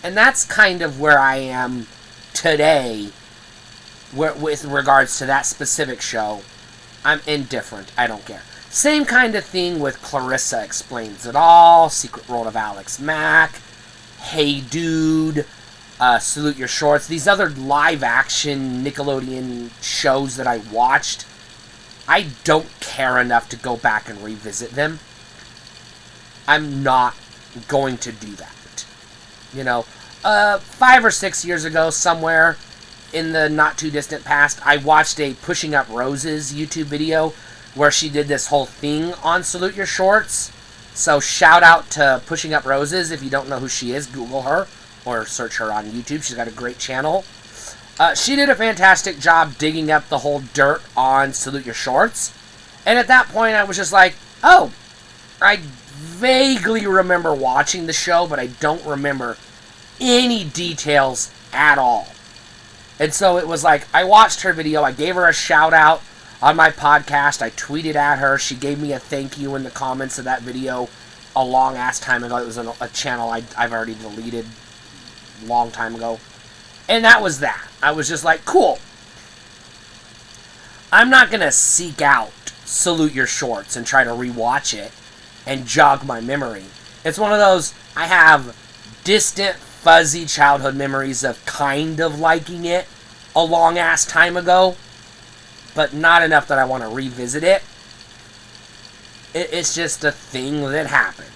And that's kind of where I am today with regards to that specific show. I'm indifferent. I don't care. Same kind of thing with Clarissa Explains It All, Secret World of Alex Mack, Hey Dude, Salute Your Shorts. These other live-action Nickelodeon shows that I watched, I don't care enough to go back and revisit them. I'm not going to do that. 5 or 6 years ago, somewhere in the not-too-distant past, I watched a Pushing Up Roses YouTube video where she did this whole thing on Salute Your Shorts. So shout out to Pushing Up Roses. If you don't know who she is, Google her or search her on YouTube. She's got a great channel. She did a fantastic job digging up the whole dirt on Salute Your Shorts. And at that point, I was just like, oh, I vaguely remember watching the show, but I don't remember any details at all. And so it was like, I watched her video, I gave her a shout out on my podcast, I tweeted at her, she gave me a thank you in the comments of that video a long ass time ago. It was a channel I've already deleted a long time ago. And that was that. I was just like, cool. I'm not going to seek out Salute Your Shorts and try to rewatch it and jog my memory. It's one of those, I have distant, fuzzy childhood memories of kind of liking it a long ass time ago, but not enough that I want to revisit it. It's just a thing that happened.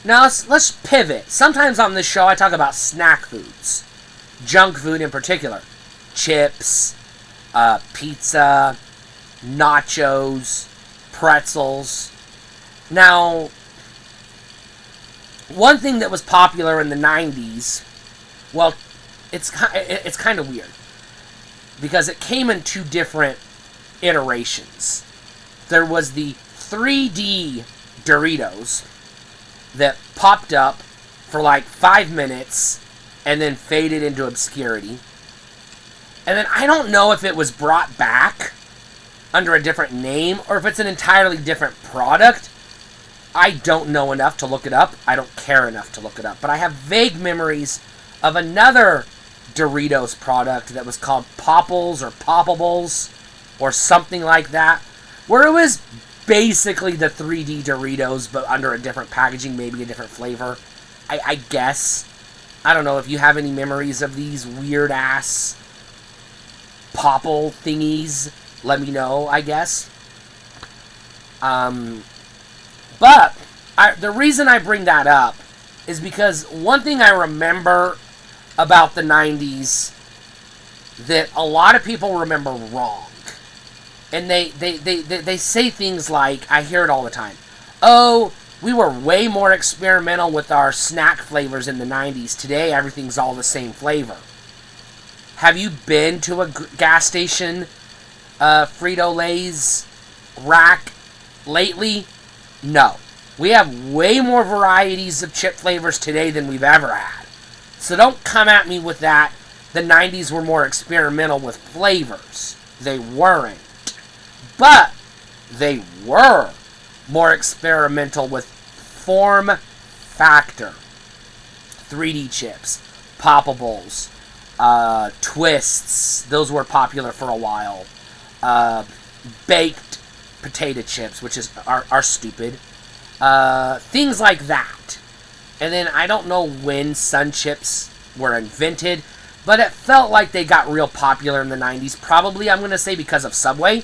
Now let's pivot. Sometimes on this show I talk about snack foods, junk food in particular, chips, pizza, nachos, pretzels. Now, one thing that was popular in the 90s, well, it's kind of weird, because it came in two different iterations. There was the 3D Doritos that popped up for like 5 minutes and then faded into obscurity. And then I don't know if it was brought back under a different name or if it's an entirely different product. I don't know enough to look it up. I don't care enough to look it up. But I have vague memories of another Doritos product that was called Popples or Poppables or something like that, where it was basically the 3D Doritos but under a different packaging, maybe a different flavor. I guess. I don't know if you have any memories of these weird ass Popple thingies. Let me know, I guess. But the reason I bring that up is because one thing I remember about the 90s that a lot of people remember wrong. And they say things like, I hear it all the time, oh, we were way more experimental with our snack flavors in the 90s. Today, everything's all the same flavor. Have you been to a gas station Frito-Lay's rack lately? No. We have way more varieties of chip flavors today than we've ever had. So don't come at me with that. The 90s were more experimental with flavors. They weren't. But they were more experimental with form factor. 3D chips, Poppables, Twists. Those were popular for a while. Baked potato chips, which are stupid. Things like that. And then I don't know when Sun Chips were invented, but it felt like they got real popular in the 90s. Probably, I'm going to say, because of Subway.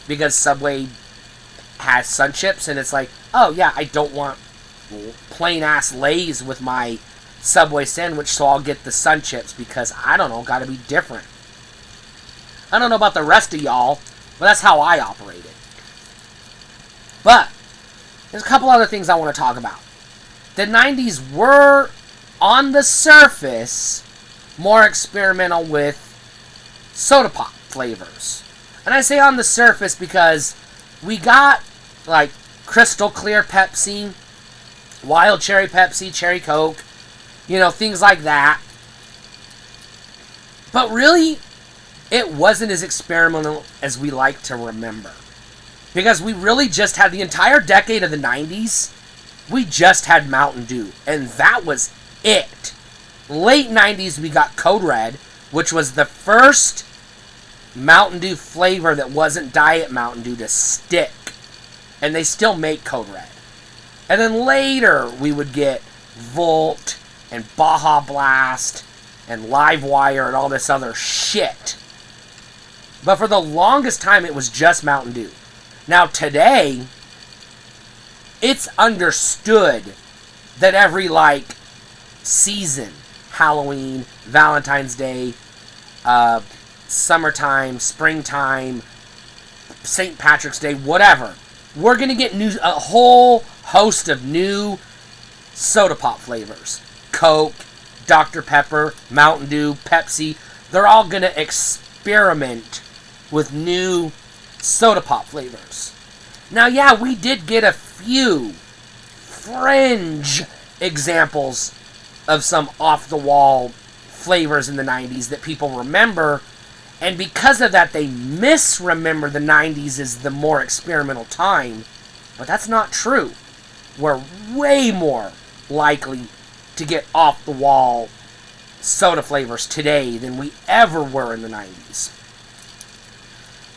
Because Subway has Sun Chips, and it's like, oh yeah, I don't want plain-ass Lay's with my Subway sandwich, so I'll get the Sun Chips because, I don't know, gotta be different. I don't know about the rest of y'all, but that's how I operated. But there's a couple other things I want to talk about. The 90s were, on the surface, more experimental with soda pop flavors. And I say on the surface because we got, like, Crystal Clear Pepsi, Wild Cherry Pepsi, Cherry Coke, things like that. But really, it wasn't as experimental as we like to remember. Because we really just had the entire decade of the 90s, we just had Mountain Dew. And that was it. Late 90s, we got Code Red, which was the first Mountain Dew flavor that wasn't Diet Mountain Dew to stick. And they still make Code Red. And then later we would get Volt and Baja Blast and Livewire and all this other shit. But for the longest time it was just Mountain Dew. Now today, it's understood that every season, Halloween, Valentine's Day, summertime, springtime, St. Patrick's Day, whatever, we're going to get a whole host of new soda pop flavors. Coke, Dr. Pepper, Mountain Dew, Pepsi. They're all going to experiment with new soda pop flavors. Now, yeah, we did get a few fringe examples of some off-the-wall flavors in the 90s that people remember, and because of that, they misremember the 90s as the more experimental time, but that's not true. We're way more likely to get off-the-wall soda flavors today than we ever were in the 90s.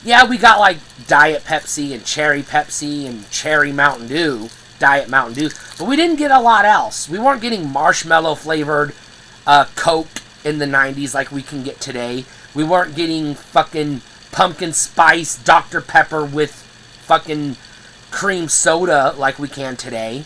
Yeah, we got Diet Pepsi and Cherry Pepsi and Cherry Mountain Dew, Diet Mountain Dew, but we didn't get a lot else. We weren't getting marshmallow flavored Coke in the 90s like we can get today. We weren't getting fucking pumpkin spice Dr. Pepper with fucking cream soda like we can today.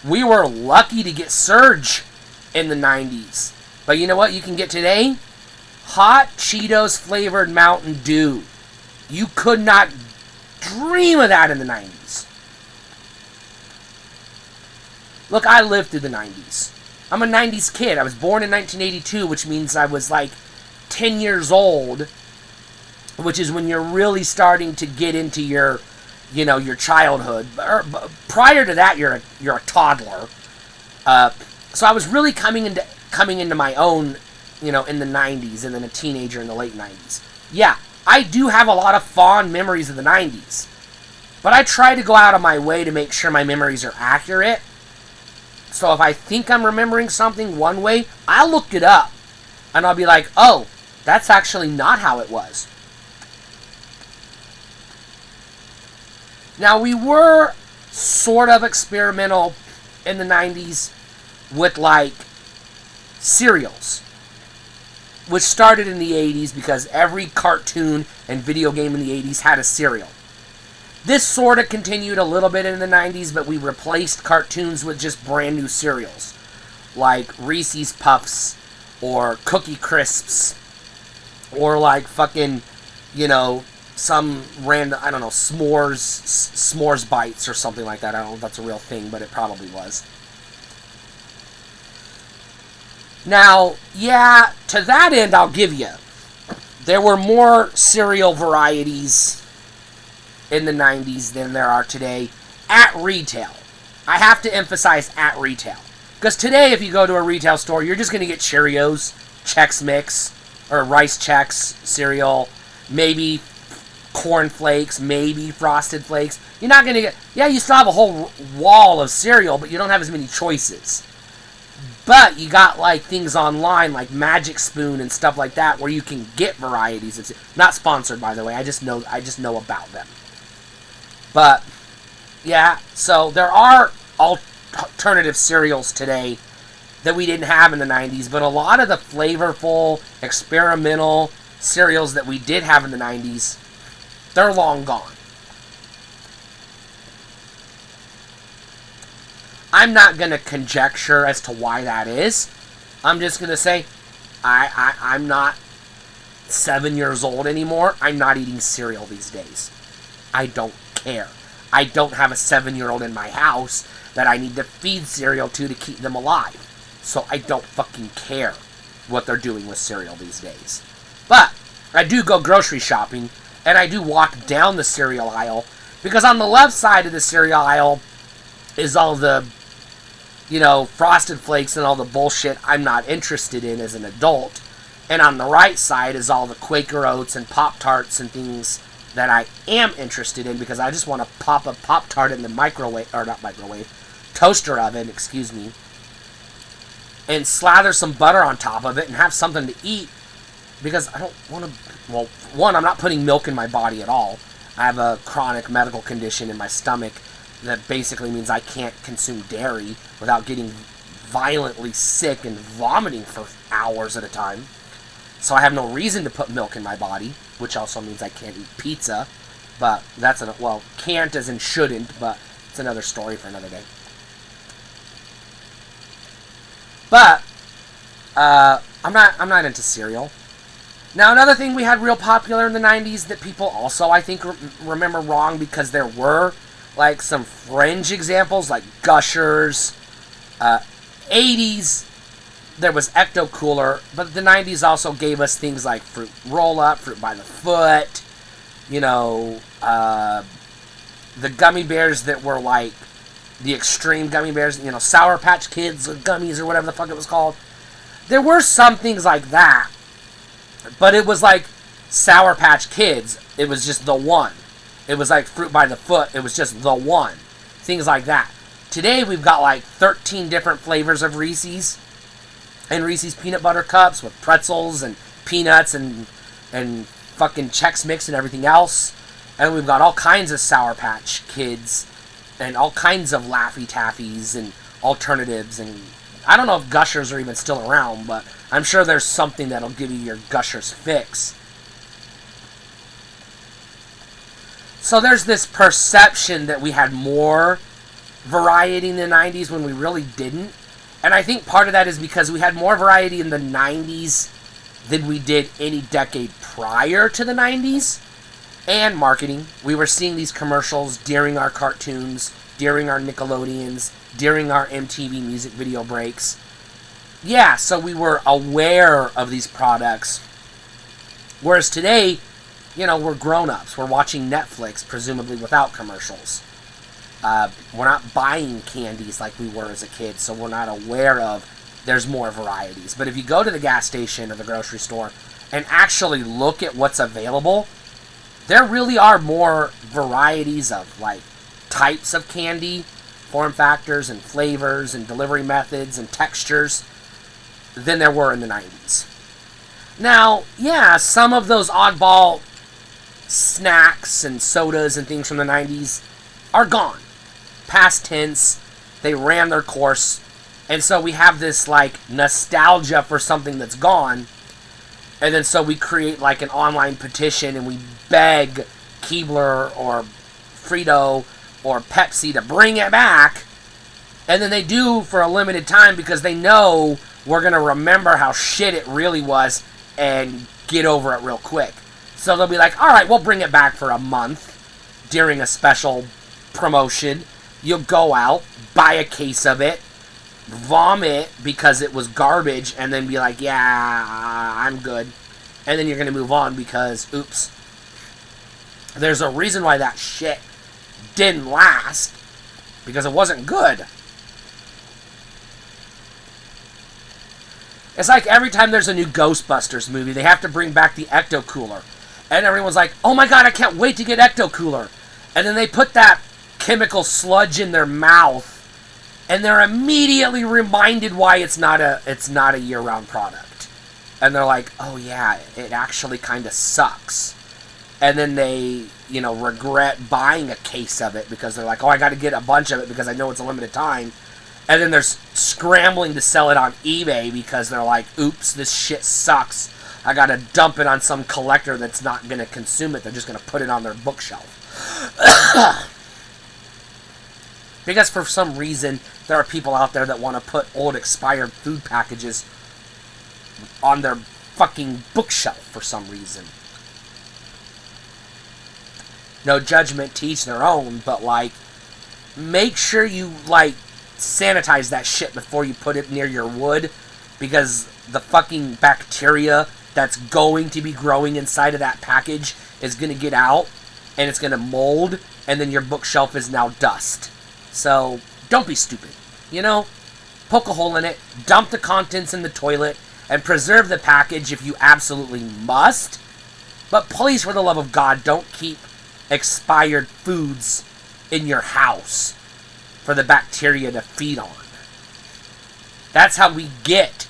We were lucky to get Surge in the 90s. But you know what you can get today? Hot Cheetos flavored Mountain Dew. You could not dream of that in the 90s. Look, I lived through the 90s. I'm a 90s kid. I was born in 1982, which means I was 10 years old, which is when you're really starting to get into your childhood. Prior to that, you're a toddler. So I was really coming into my own, in the 90s, and then a teenager in the late 90s. Yeah, I do have a lot of fond memories of the 90s, but I try to go out of my way to make sure my memories are accurate. So if I think I'm remembering something one way, I'll look it up, and I'll be like, oh, that's actually not how it was. Now, we were sort of experimental in the 90s with, cereals, which started in the 80s because every cartoon and video game in the 80s had a cereal. This sort of continued a little bit in the 90s, but we replaced cartoons with just brand new cereals, like Reese's Puffs, or Cookie Crisps, or fucking, some random, I don't know, s'mores bites or something like that. I don't know if that's a real thing, but it probably was. Now, yeah, to that end, I'll give you. There were more cereal varieties in the 90s than there are today at retail. I have to emphasize at retail. Because today, if you go to a retail store, you're just going to get Cheerios, Chex Mix, or Rice Chex cereal, maybe Corn Flakes, maybe Frosted Flakes. You're not going to get... Yeah, you still have a whole wall of cereal, but you don't have as many choices. But you got things online like Magic Spoon and stuff like that where you can get varieties. It's not sponsored, by the way. I just know about them. But yeah, so there are alternative cereals today that we didn't have in the 90s, but a lot of the flavorful, experimental cereals that we did have in the 90s, they're long gone. I'm not going to conjecture as to why that is. I'm just going to say, I'm not 7 years old anymore. I'm not eating cereal these days. I don't care. I don't have a 7-year-old in my house that I need to feed cereal to keep them alive. So I don't fucking care what they're doing with cereal these days. But I do go grocery shopping, and I do walk down the cereal aisle, because on the left side of the cereal aisle is all the, Frosted Flakes and all the bullshit I'm not interested in as an adult. And on the right side is all the Quaker Oats and Pop-Tarts and things that I am interested in because I just want to pop a Pop-Tart in the microwave, or not microwave, toaster oven, excuse me, and slather some butter on top of it and have something to eat because I don't want to, well, one, I'm not putting milk in my body at all. I have a chronic medical condition in my stomach that basically means I can't consume dairy without getting violently sick and vomiting for hours at a time. So I have no reason to put milk in my body, which also means I can't eat pizza. But that's, well, can't as in shouldn't, but it's another story for another day. But, I'm not into cereal. Now, another thing we had real popular in the 90s that people also, I think, remember wrong because there were, like, some fringe examples, like Gushers. 80s, there was Ecto Cooler, but the 90s also gave us things like Fruit Roll-Up, Fruit by the Foot, you know, the gummy bears that were like the extreme gummy bears, you know, Sour Patch Kids gummies or whatever the fuck it was called. There were some things like that, but it was like Sour Patch Kids. It was just the one. It was like Fruit by the Foot. It was just the one. Things like that. Today we've got like 13 different flavors of Reese's. And Reese's Peanut Butter Cups with pretzels and peanuts and fucking Chex Mix and everything else. And we've got all kinds of Sour Patch Kids and all kinds of Laffy Taffies and alternatives. And I don't know if Gushers are even still around, but I'm sure there's something that'll give you your Gushers fix. So there's this perception that we had more variety in the 90s when we really didn't. And I think part of that is because we had more variety in the 90s than we did any decade prior to the 90s. And marketing. We were seeing these commercials during our cartoons, during our Nickelodeons, during our MTV music video breaks. Yeah, so we were aware of these products. Whereas today, you know, we're grown-ups. We're watching Netflix, presumably without commercials. We're not buying candies like we were as a kid, so we're not aware of there's more varieties. But if you go to the gas station or the grocery store and actually look at what's available, there really are more varieties of, like, types of candy, form factors and flavors and delivery methods and textures than there were in the 90s. Now, yeah, some of those oddball snacks and sodas and things from the 90s are gone. Past tense, they ran their course, and so we have this, like, nostalgia for something that's gone, and then so we create, like, an online petition, and we beg Keebler or Frito or Pepsi to bring it back, and then they do for a limited time because they know we're going to remember how shit it really was and get over it real quick. So they'll be like, alright, we'll bring it back for a month during a special promotion. You'll go out, buy a case of it, vomit because it was garbage, and then be like, yeah, I'm good. And then you're going to move on because, oops, there's a reason why that shit didn't last, because it wasn't good. It's like every time there's a new Ghostbusters movie, they have to bring back the Ecto Cooler. And everyone's like, oh my god, I can't wait to get Ecto Cooler. And then they put that chemical sludge in their mouth, and they're immediately reminded why it's not a year-round product. And they're like, oh yeah, it actually kind of sucks. And then they, you know, regret buying a case of it because they're like, oh, I got to get a bunch of it because I know it's a limited time. And then they're scrambling to sell it on eBay because they're like, oops, this shit sucks. I got to dump it on some collector that's not going to consume it. They're just going to put it on their bookshelf. Because for some reason, there are people out there that want to put old expired food packages on their fucking bookshelf for some reason. No judgment, to each their own, but, like, make sure you, like, sanitize that shit before you put it near your wood, because the fucking bacteria that's going to be growing inside of that package is going to get out, and it's going to mold, and then your bookshelf is now dust. So, don't be stupid, you know? Poke a hole in it, dump the contents in the toilet, and preserve the package if you absolutely must. But please, for the love of God, don't keep expired foods in your house for the bacteria to feed on. That's how we get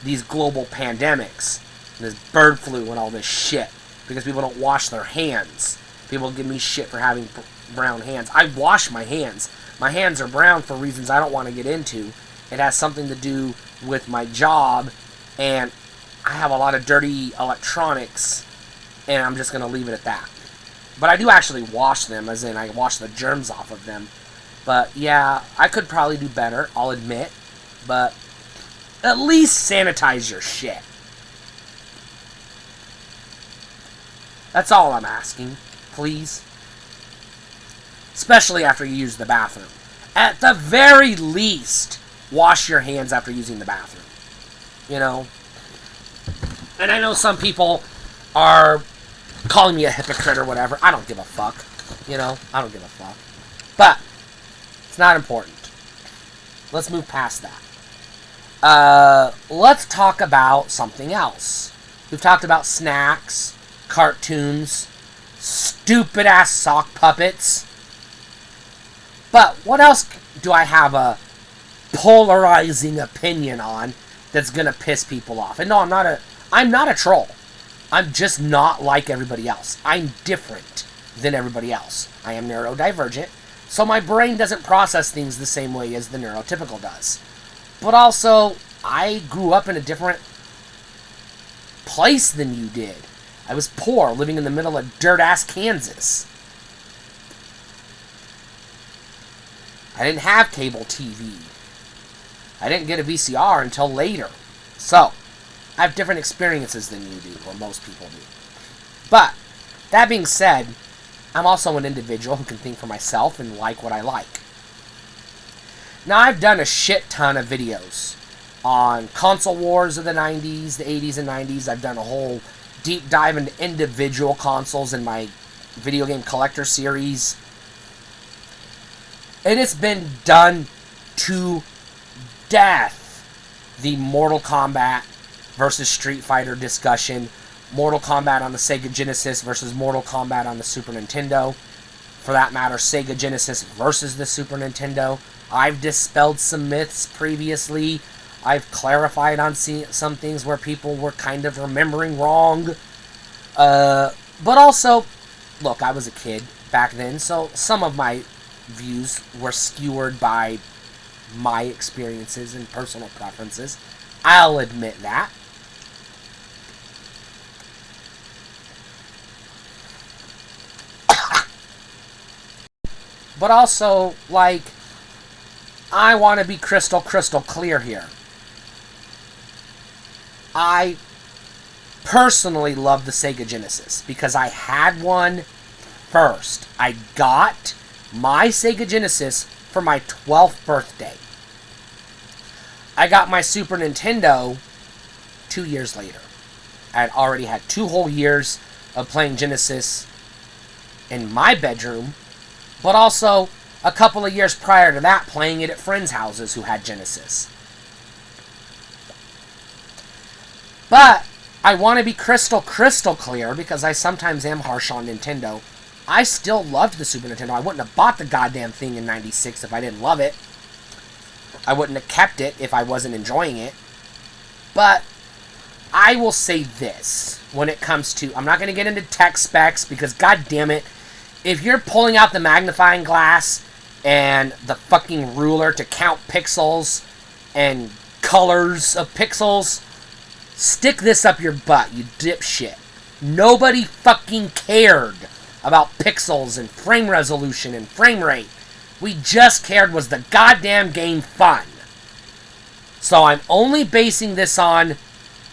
these global pandemics, this bird flu and all this shit, because people don't wash their hands. People give me shit for having brown hands. I wash my hands. My hands are brown for reasons I don't want to get into. It has something to do with my job, and I have a lot of dirty electronics, and I'm just going to leave it at that. But I do actually wash them, as in I wash the germs off of them. But yeah, I could probably do better, I'll admit. But at least sanitize your shit. That's all I'm asking, please. Especially after you use the bathroom. At the very least, wash your hands after using the bathroom. You know? And I know some people are calling me a hypocrite or whatever. I don't give a fuck. You know? I don't give a fuck. But it's not important. Let's move past that. Let's talk about something else. We've talked about snacks, cartoons, stupid ass sock puppets. But what else do I have a polarizing opinion on that's gonna piss people off? And no, I'm not a troll. I'm just not like everybody else. I'm different than everybody else. I am neurodivergent, so my brain doesn't process things the same way as the neurotypical does. But also, I grew up in a different place than you did. I was poor, living in the middle of dirt-ass Kansas. I didn't have cable TV. I didn't get a VCR until later. So, I have different experiences than you do, or most people do. But, that being said, I'm also an individual who can think for myself and like what I like. Now, I've done a shit ton of videos on console wars of the 90s, the 80s and 90s. I've done a whole deep dive into individual consoles in my video game collector series. And it's been done to death. The Mortal Kombat versus Street Fighter discussion. Mortal Kombat on the Sega Genesis versus Mortal Kombat on the Super Nintendo. For that matter, Sega Genesis versus the Super Nintendo. I've dispelled some myths previously. I've clarified on some things where people were kind of remembering wrong. But also, look, I was a kid back then, so some of my views were skewered by my experiences and personal preferences. I'll admit that. But also, like, I want to be crystal clear here. I personally love the Sega Genesis because I had one first. I got my Sega Genesis for my 12th birthday. I got my Super Nintendo 2 years later. I had already had 2 whole years of playing Genesis in my bedroom, but also a couple of years prior to that playing it at friends' houses who had Genesis. But I want to be crystal clear because I sometimes am harsh on Nintendo. I still loved the Super Nintendo. I wouldn't have bought the goddamn thing in '96 if I didn't love it. I wouldn't have kept it if I wasn't enjoying it. But I will say this when it comes to... I'm not going to get into tech specs because, goddamn it, if you're pulling out the magnifying glass and the fucking ruler to count pixels and colors of pixels, stick this up your butt, you dipshit. Nobody fucking cared about pixels and frame resolution and frame rate. We just cared was the goddamn game fun. So I'm only basing this on,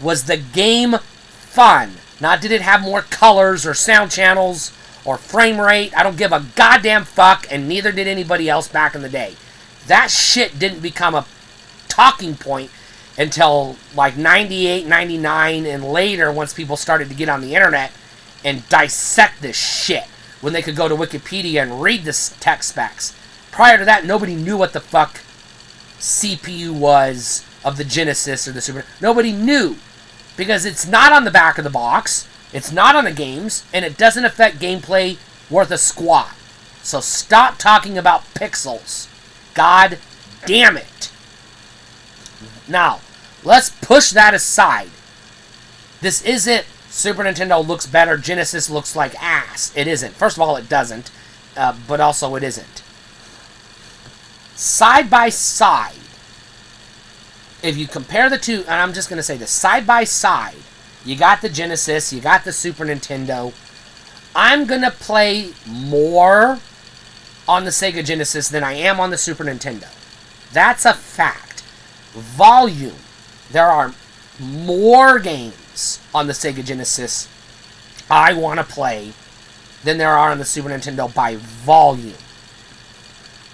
was the game fun? Not did it have more colors or sound channels or frame rate. I don't give a goddamn fuck, and neither did anybody else back in the day. That shit didn't become a talking point until like 98, 99, and later once people started to get on the internet and dissect this shit. When they could go to Wikipedia and read the tech specs. Prior to that, nobody knew what the fuck CPU was of the Genesis or the Super. Nobody knew. Because it's not on the back of the box. It's not on the games, and it doesn't affect gameplay worth a squat. So stop talking about pixels. God damn it. Now, let's push that aside. This isn't Super Nintendo looks better, Genesis looks like ass. It isn't. First of all, it doesn't, but also it isn't. Side by side, if you compare the two, and I'm just going to say this, side by side, you got the Genesis, you got the Super Nintendo. I'm going to play more on the Sega Genesis than I am on the Super Nintendo. That's a fact. Volume. There are more games on the Sega Genesis I want to play than there are on the Super Nintendo by volume.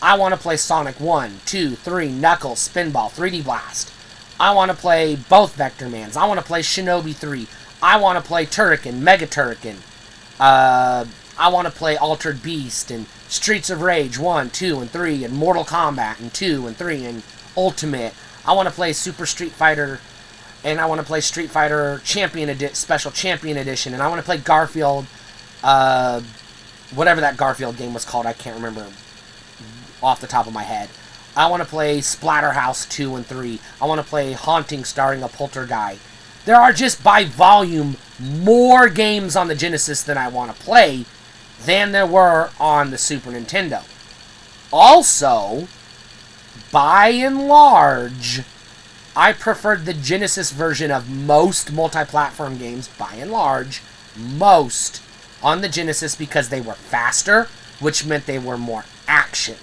I want to play Sonic 1, 2, 3, Knuckles, Spinball, 3D Blast. I want to play both Vectormans. I want to play Shinobi 3. I want to play Turrican, Mega Turrican. I want to play Altered Beast and Streets of Rage 1, 2, and 3, and Mortal Kombat and 2 and 3, and Ultimate. I want to play Super Street Fighter, and I want to play Street Fighter Special Champion Edition, and I want to play Garfield, whatever that Garfield game was called, I can't remember off the top of my head. I want to play Splatterhouse 2 and 3. I want to play Haunting starring a Poltergeist. There are just by volume more games on the Genesis than I want to play than there were on the Super Nintendo. Also, by and large, I preferred the Genesis version of most multi-platform games, by and large, most on the Genesis because they were faster, which meant they were more action.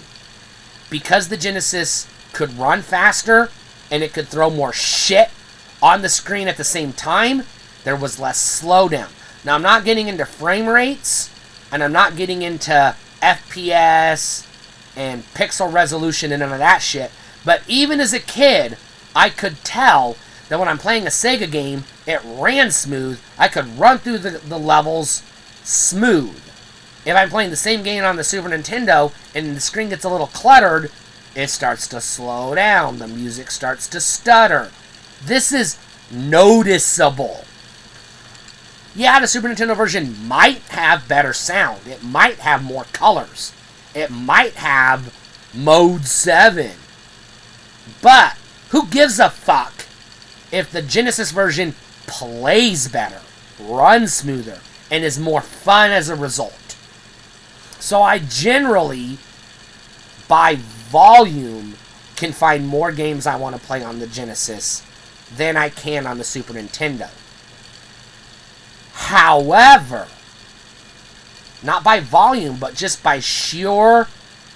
Because the Genesis could run faster and it could throw more shit on the screen at the same time, there was less slowdown. Now, I'm not getting into frame rates, and I'm not getting into FPS and pixel resolution and none of that shit, but even as a kid, I could tell that when I'm playing a Sega game, it ran smooth. I could run through the levels smooth. If I'm playing the same game on the Super Nintendo and the screen gets a little cluttered, it starts to slow down. The music starts to stutter. This is noticeable. Yeah, the Super Nintendo version might have better sound. It might have more colors. It might have Mode 7. But who gives a fuck if the Genesis version plays better, runs smoother, and is more fun as a result? So I generally, by volume, can find more games I want to play on the Genesis than I can on the Super Nintendo. However, not by volume, but just by sheer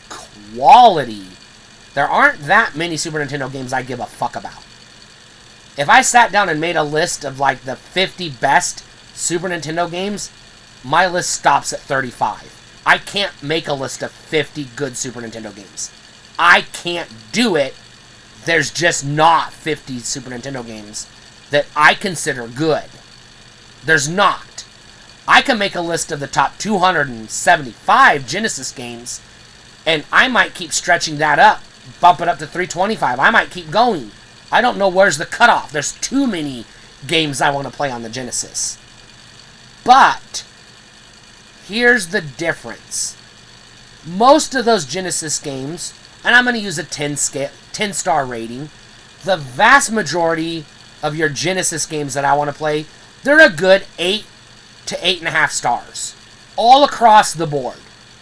quality, there aren't that many Super Nintendo games I give a fuck about. If I sat down and made a list of like the 50 best Super Nintendo games, my list stops at 35. I can't make a list of 50 good Super Nintendo games. I can't do it. There's just not 50 Super Nintendo games that I consider good. There's not. I can make a list of the top 275 Genesis games, and I might keep stretching that up, bump it up to 325. I might keep going. I don't know where's the cutoff. There's too many games I want to play on the Genesis. But here's the difference. Most of those Genesis games, and I'm going to use a 10-star rating, the vast majority of your Genesis games that I want to play, they're a good 8 to 8.5 stars. All across the board.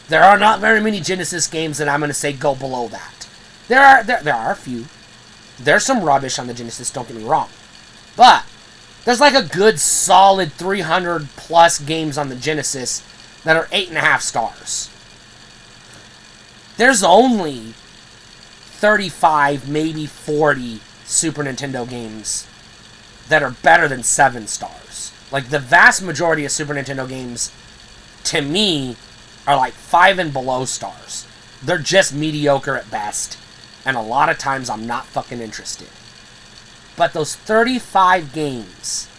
There are not very many Genesis games that I'm going to say go below that. There are a few. There's some rubbish on the Genesis, don't get me wrong. But there's like a good solid 300 plus games on the Genesis that are 8.5 stars. There's only 35, maybe 40 Super Nintendo games that are better than 7 stars. Like, the vast majority of Super Nintendo games, to me, are like 5 and below stars. They're just mediocre at best, and a lot of times I'm not fucking interested. But those 35 games,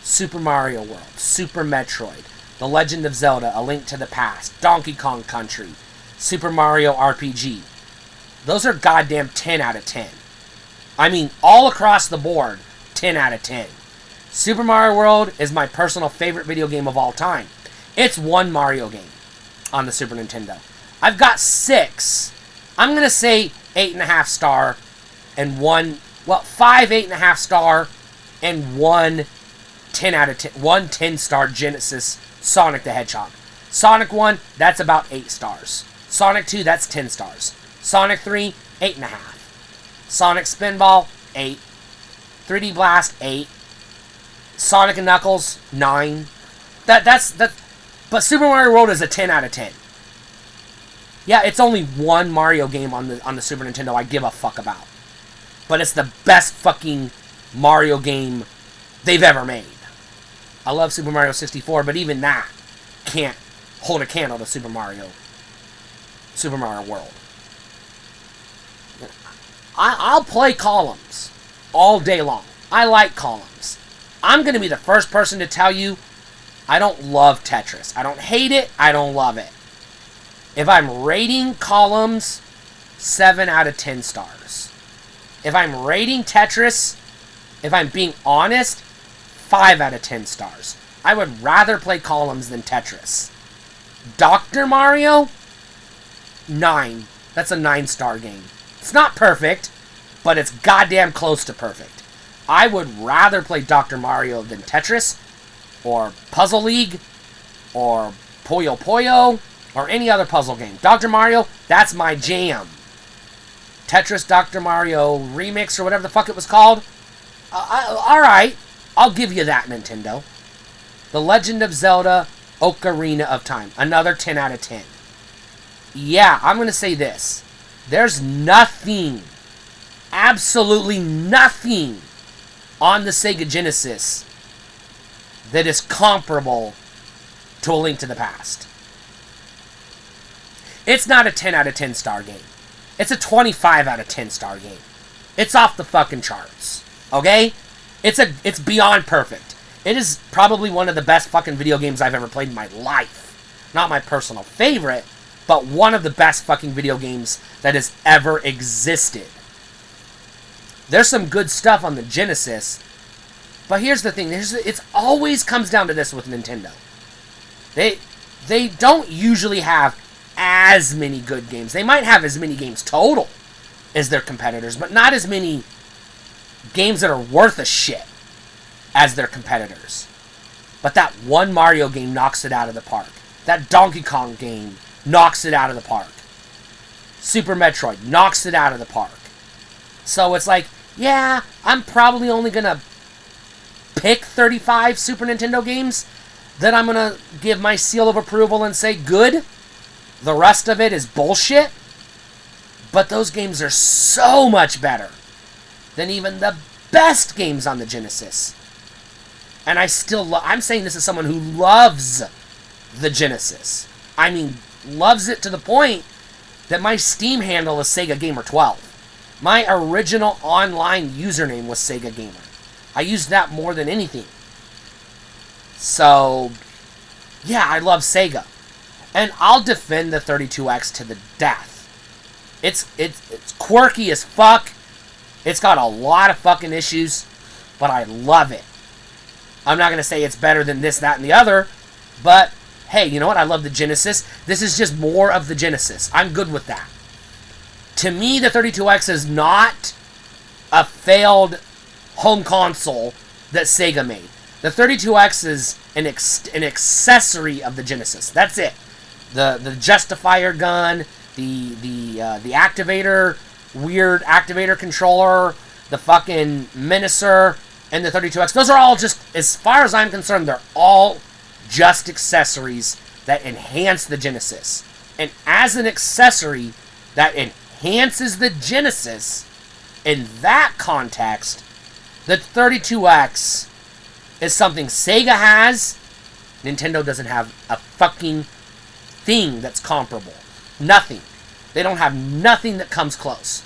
Super Mario World, Super Metroid, The Legend of Zelda, A Link to the Past, Donkey Kong Country, Super Mario RPG, those are goddamn 10 out of 10. I mean, all across the board, 10 out of 10. Super Mario World is my personal favorite video game of all time. It's one Mario game on the Super Nintendo. I've got 6. I'm going to say 8.5 star and 5 8.5 star and 1 10 out of 10, 1 10-star Genesis Sonic the Hedgehog. Sonic 1, that's about 8 stars. Sonic 2, that's 10 stars. Sonic 3, 8.5. Sonic Spinball, 8. 3D Blast, 8. Sonic and Knuckles, 9. That's but Super Mario World is a 10 out of 10. Yeah, it's only one Mario game on the Super Nintendo I give a fuck about. But it's the best fucking Mario game they've ever made. I love Super Mario 64, but even that can't hold a candle to Super Mario World. I'll play columns all day long. I like columns. I'm going to be the first person to tell you I don't love Tetris. I don't hate it. I don't love it. If I'm rating columns, 7 out of 10 stars. If I'm rating Tetris, if I'm being honest, 5 out of 10 stars. I would rather play columns than Tetris. Dr. Mario, 9. That's a 9-star game. It's not perfect, but it's goddamn close to perfect. I would rather play Dr. Mario than Tetris, or Puzzle League, or Puyo Puyo, or any other puzzle game. Dr. Mario, that's my jam. Tetris Dr. Mario Remix, or whatever the fuck it was called. Alright, I'll give you that, Nintendo. The Legend of Zelda Ocarina of Time, another 10 out of 10. Yeah, I'm going to say this. There's nothing, absolutely nothing on the Sega Genesis that is comparable to A Link to the Past. It's not a 10 out of 10 star game. It's a 25 out of 10 star game. It's off the fucking charts. Okay? It's beyond perfect. It is probably one of the best fucking video games I've ever played in my life. Not my personal favorite, but one of the best fucking video games that has ever existed. There's some good stuff on the Genesis, but here's the thing. It always comes down to this with Nintendo. They don't usually have as many good games. They might have as many games total as their competitors, but not as many games that are worth a shit as their competitors. But that one Mario game knocks it out of the park. That Donkey Kong game knocks it out of the park. Super Metroid knocks it out of the park. So it's like, yeah, I'm probably only going to pick 35 Super Nintendo games that I'm going to give my seal of approval and say good. The rest of it is bullshit. But those games are so much better than even the best games on the Genesis. And I still I'm saying this as someone who loves the Genesis. I mean, loves it to the point that my Steam handle is Sega Gamer 12. My original online username was Sega Gamer. I used that more than anything. So, yeah, I love Sega. And I'll defend the 32X to the death. It's quirky as fuck. It's got a lot of fucking issues, but I love it. I'm not going to say it's better than this, that, and the other, but hey, you know what? I love the Genesis. This is just more of the Genesis. I'm good with that. To me, the 32X is not a failed home console that Sega made. The 32X is an accessory of the Genesis. That's it. The Justifier gun, the activator, weird activator controller, the fucking Menacer, and the 32X. Those are all just, as far as I'm concerned, they're all just accessories that enhance the Genesis. And as an accessory that enhances the Genesis, in that context, the 32X is something Sega has. Nintendo doesn't have a fucking thing that's comparable. Nothing. They don't have nothing that comes close.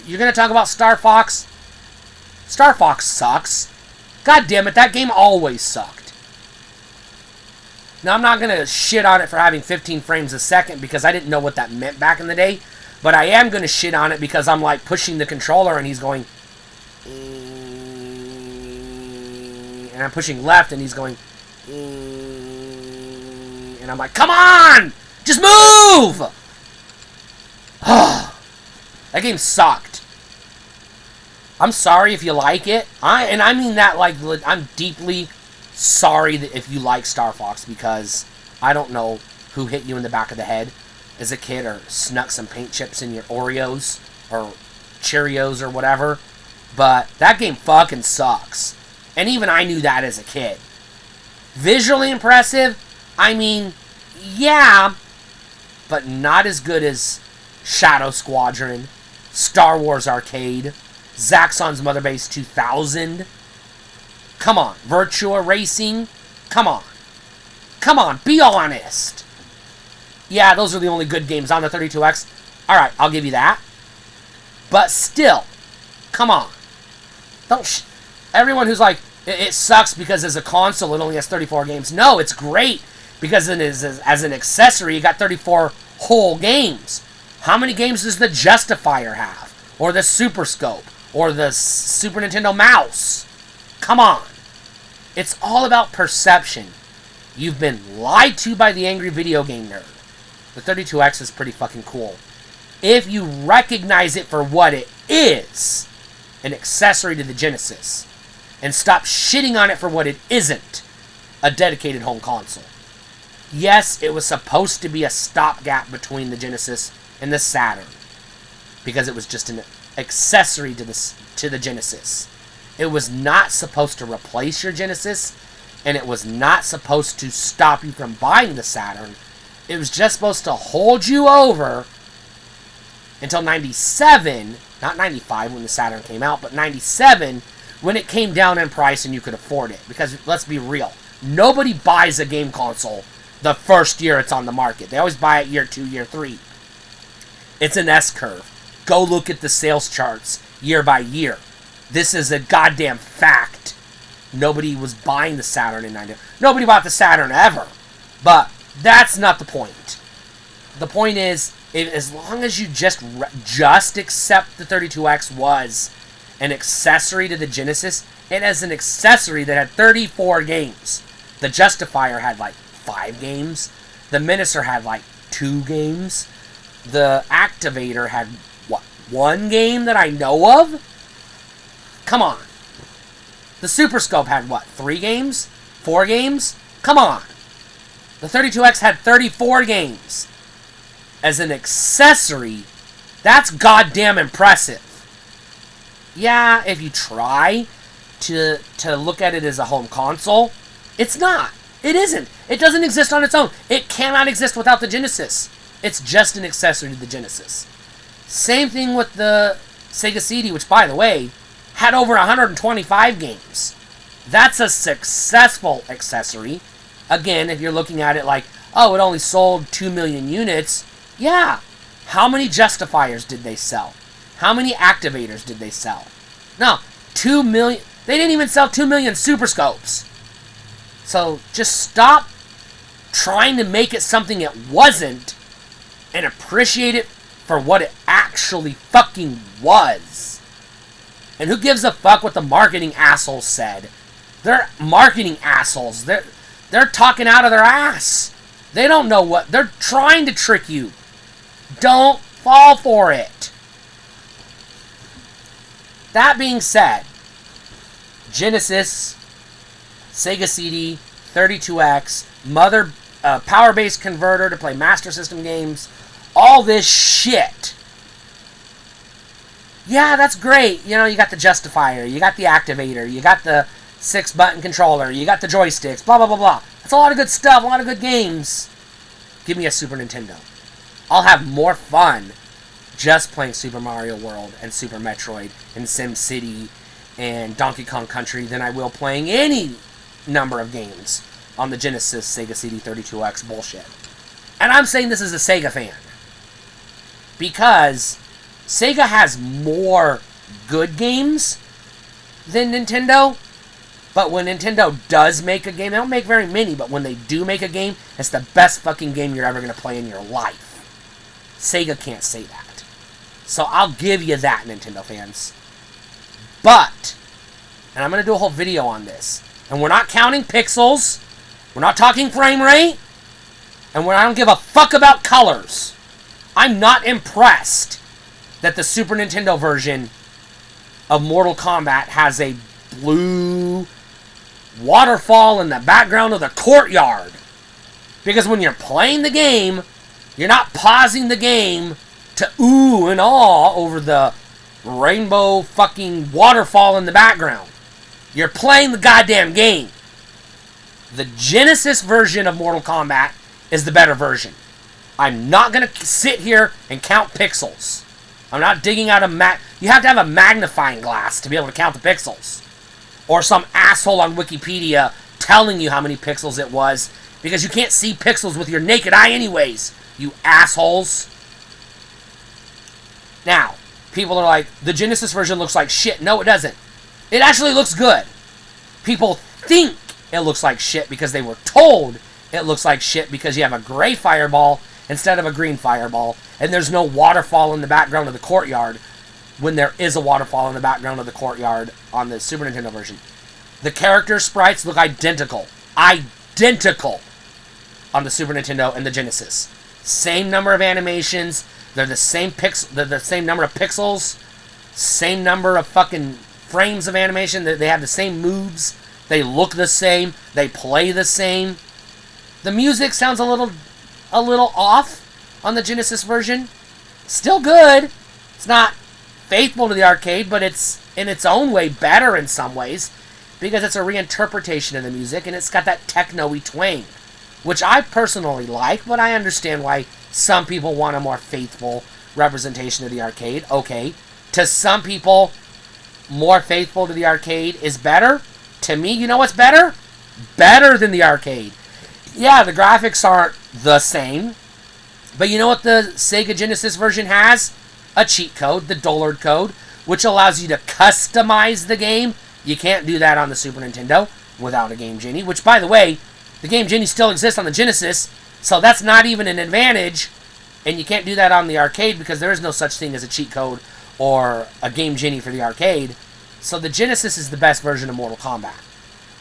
You're going to talk about Star Fox? Star Fox sucks. God damn it, that game always sucked. Now, I'm not going to shit on it for having 15 frames a second because I didn't know what that meant back in the day. But I am going to shit on it because I'm like pushing the controller and he's going... and I'm pushing left, and he's going, and I'm like, come on! Just move! That game sucked. I'm sorry if you like it. I mean that like, I'm deeply sorry that if you like Star Fox, because I don't know who hit you in the back of the head as a kid or snuck some paint chips in your Oreos or Cheerios or whatever, but that game fucking sucks. And even I knew that as a kid. Visually impressive, I mean, yeah, but not as good as Shadow Squadron, Star Wars Arcade, Zaxxon's Mother Base 2000. Come on, Virtua Racing. Come on. Come on, be honest. Yeah, those are the only good games on the 32X. Alright, I'll give you that. But still, come on. Don't everyone who's like, it sucks because as a console it only has 34 games. No, it's great because as an accessory you got 34 whole games. How many games does the Justifier have? Or the Super Scope? Or the Super Nintendo Mouse? Come on. It's all about perception. You've been lied to by the angry video game nerd. The 32X is pretty fucking cool. If you recognize it for what it is, an accessory to the Genesis, and stop shitting on it for what it isn't, a dedicated home console. Yes, it was supposed to be a stopgap between the Genesis and the Saturn, because it was just an accessory to the Genesis. It was not supposed to replace your Genesis, and it was not supposed to stop you from buying the Saturn. It was just supposed to hold you over until 97, not 95 when the Saturn came out, but 97 when it came down in price and you could afford it. Because let's be real, nobody buys a game console the first year it's on the market. They always buy it year 2, year 3. It's an S-curve. Go look at the sales charts year by year. This is a goddamn fact. Nobody was buying the Saturn in 90. Nobody bought the Saturn ever. But that's not the point. The point is, as long as you just accept the 32X was an accessory to the Genesis, it is an accessory that had 34 games. The Justifier had like 5 games. The Menacer had like 2 games. The Activator had, what, 1 game that I know of? Come on. The Super Scope had, what, 3 games? 4 games? Come on. The 32X had 34 games. As an accessory, that's goddamn impressive. Yeah, if you try to look at it as a home console, it's not. It isn't. It doesn't exist on its own. It cannot exist without the Genesis. It's just an accessory to the Genesis. Same thing with the Sega CD, which, by the way, had over 125 games. That's a successful accessory. Again, if you're looking at it like, oh, it only sold 2 million units. Yeah. How many Justifiers did they sell? How many Activators did they sell? No, 2 million. They didn't even sell 2 million Super Scopes. So just stop trying to make it something it wasn't and appreciate it for what it actually fucking was. And who gives a fuck what the marketing assholes said? They're marketing assholes. They're talking out of their ass. They don't know what. They're trying to trick you. Don't fall for it. That being said, Genesis, Sega CD, 32X, power-based converter to play Master System games, all this shit. Yeah, that's great. You know, you got the Justifier, you got the Activator, you got the 6-button controller, you got the joysticks, blah, blah, blah, blah. That's a lot of good stuff, a lot of good games. Give me a Super Nintendo. I'll have more fun just playing Super Mario World and Super Metroid and SimCity and Donkey Kong Country than I will playing any number of games on the Genesis Sega CD 32X bullshit. And I'm saying this as a Sega fan. Because Sega has more good games than Nintendo. But when Nintendo does make a game, they don't make very many, but when they do make a game, it's the best fucking game you're ever going to play in your life. Sega can't say that. So I'll give you that, Nintendo fans. But, and I'm going to do a whole video on this, And we're not counting pixels. We're not talking frame rate. And I don't give a fuck about colors. I'm not impressed that the Super Nintendo version of Mortal Kombat has a blue waterfall in the background of the courtyard. Because when you're playing the game, you're not pausing the game to ooh and awe over the rainbow fucking waterfall in the background. You're playing the goddamn game. The Genesis version of Mortal Kombat is the better version. I'm not going to sit here and count pixels. I'm not digging out you have to have a magnifying glass to be able to count the pixels. Or some asshole on Wikipedia telling you how many pixels it was, because you can't see pixels with your naked eye anyways, you assholes. Now, people are like, the Genesis version looks like shit. No, it doesn't. It actually looks good. People think it looks like shit because they were told it looks like shit because you have a gray fireball instead of a green fireball, and there's no waterfall in the background of the courtyard when there is a waterfall in the background of the courtyard on the Super Nintendo version. The character sprites look identical. Identical on the Super Nintendo and the Genesis. Same number of animations. They're the same They're the same number of pixels. Same number of fucking frames of animation. They have the same moves. They look the same. They play the same. The music sounds a little off on the Genesis version. Still good. It's not faithful to the arcade, but it's in its own way better in some ways because it's a reinterpretation of the music and it's got that techno-y twang, which I personally like, but I understand why some people want a more faithful representation of the arcade. Okay, to some people, more faithful to the arcade is better. To me, you know what's better? Better than the arcade. Yeah, the graphics aren't the same, but you know what the Sega Genesis version has? A cheat code, the Dollard code, which allows you to customize the game. You can't do that on the Super Nintendo without a Game Genie, which, by the way, the Game Genie still exists on the Genesis, so that's not even an advantage, and you can't do that on the arcade because there is no such thing as a cheat code or a Game Genie for the arcade. So the Genesis is the best version of Mortal Kombat.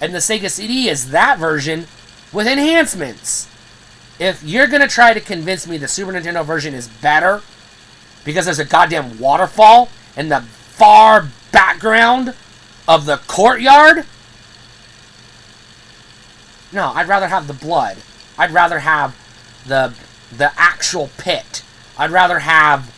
And the Sega CD is that version with enhancements. If you're going to try to convince me the Super Nintendo version is better because there's a goddamn waterfall in the far background of the courtyard, no, I'd rather have the blood. I'd rather have the actual pit. I'd rather have,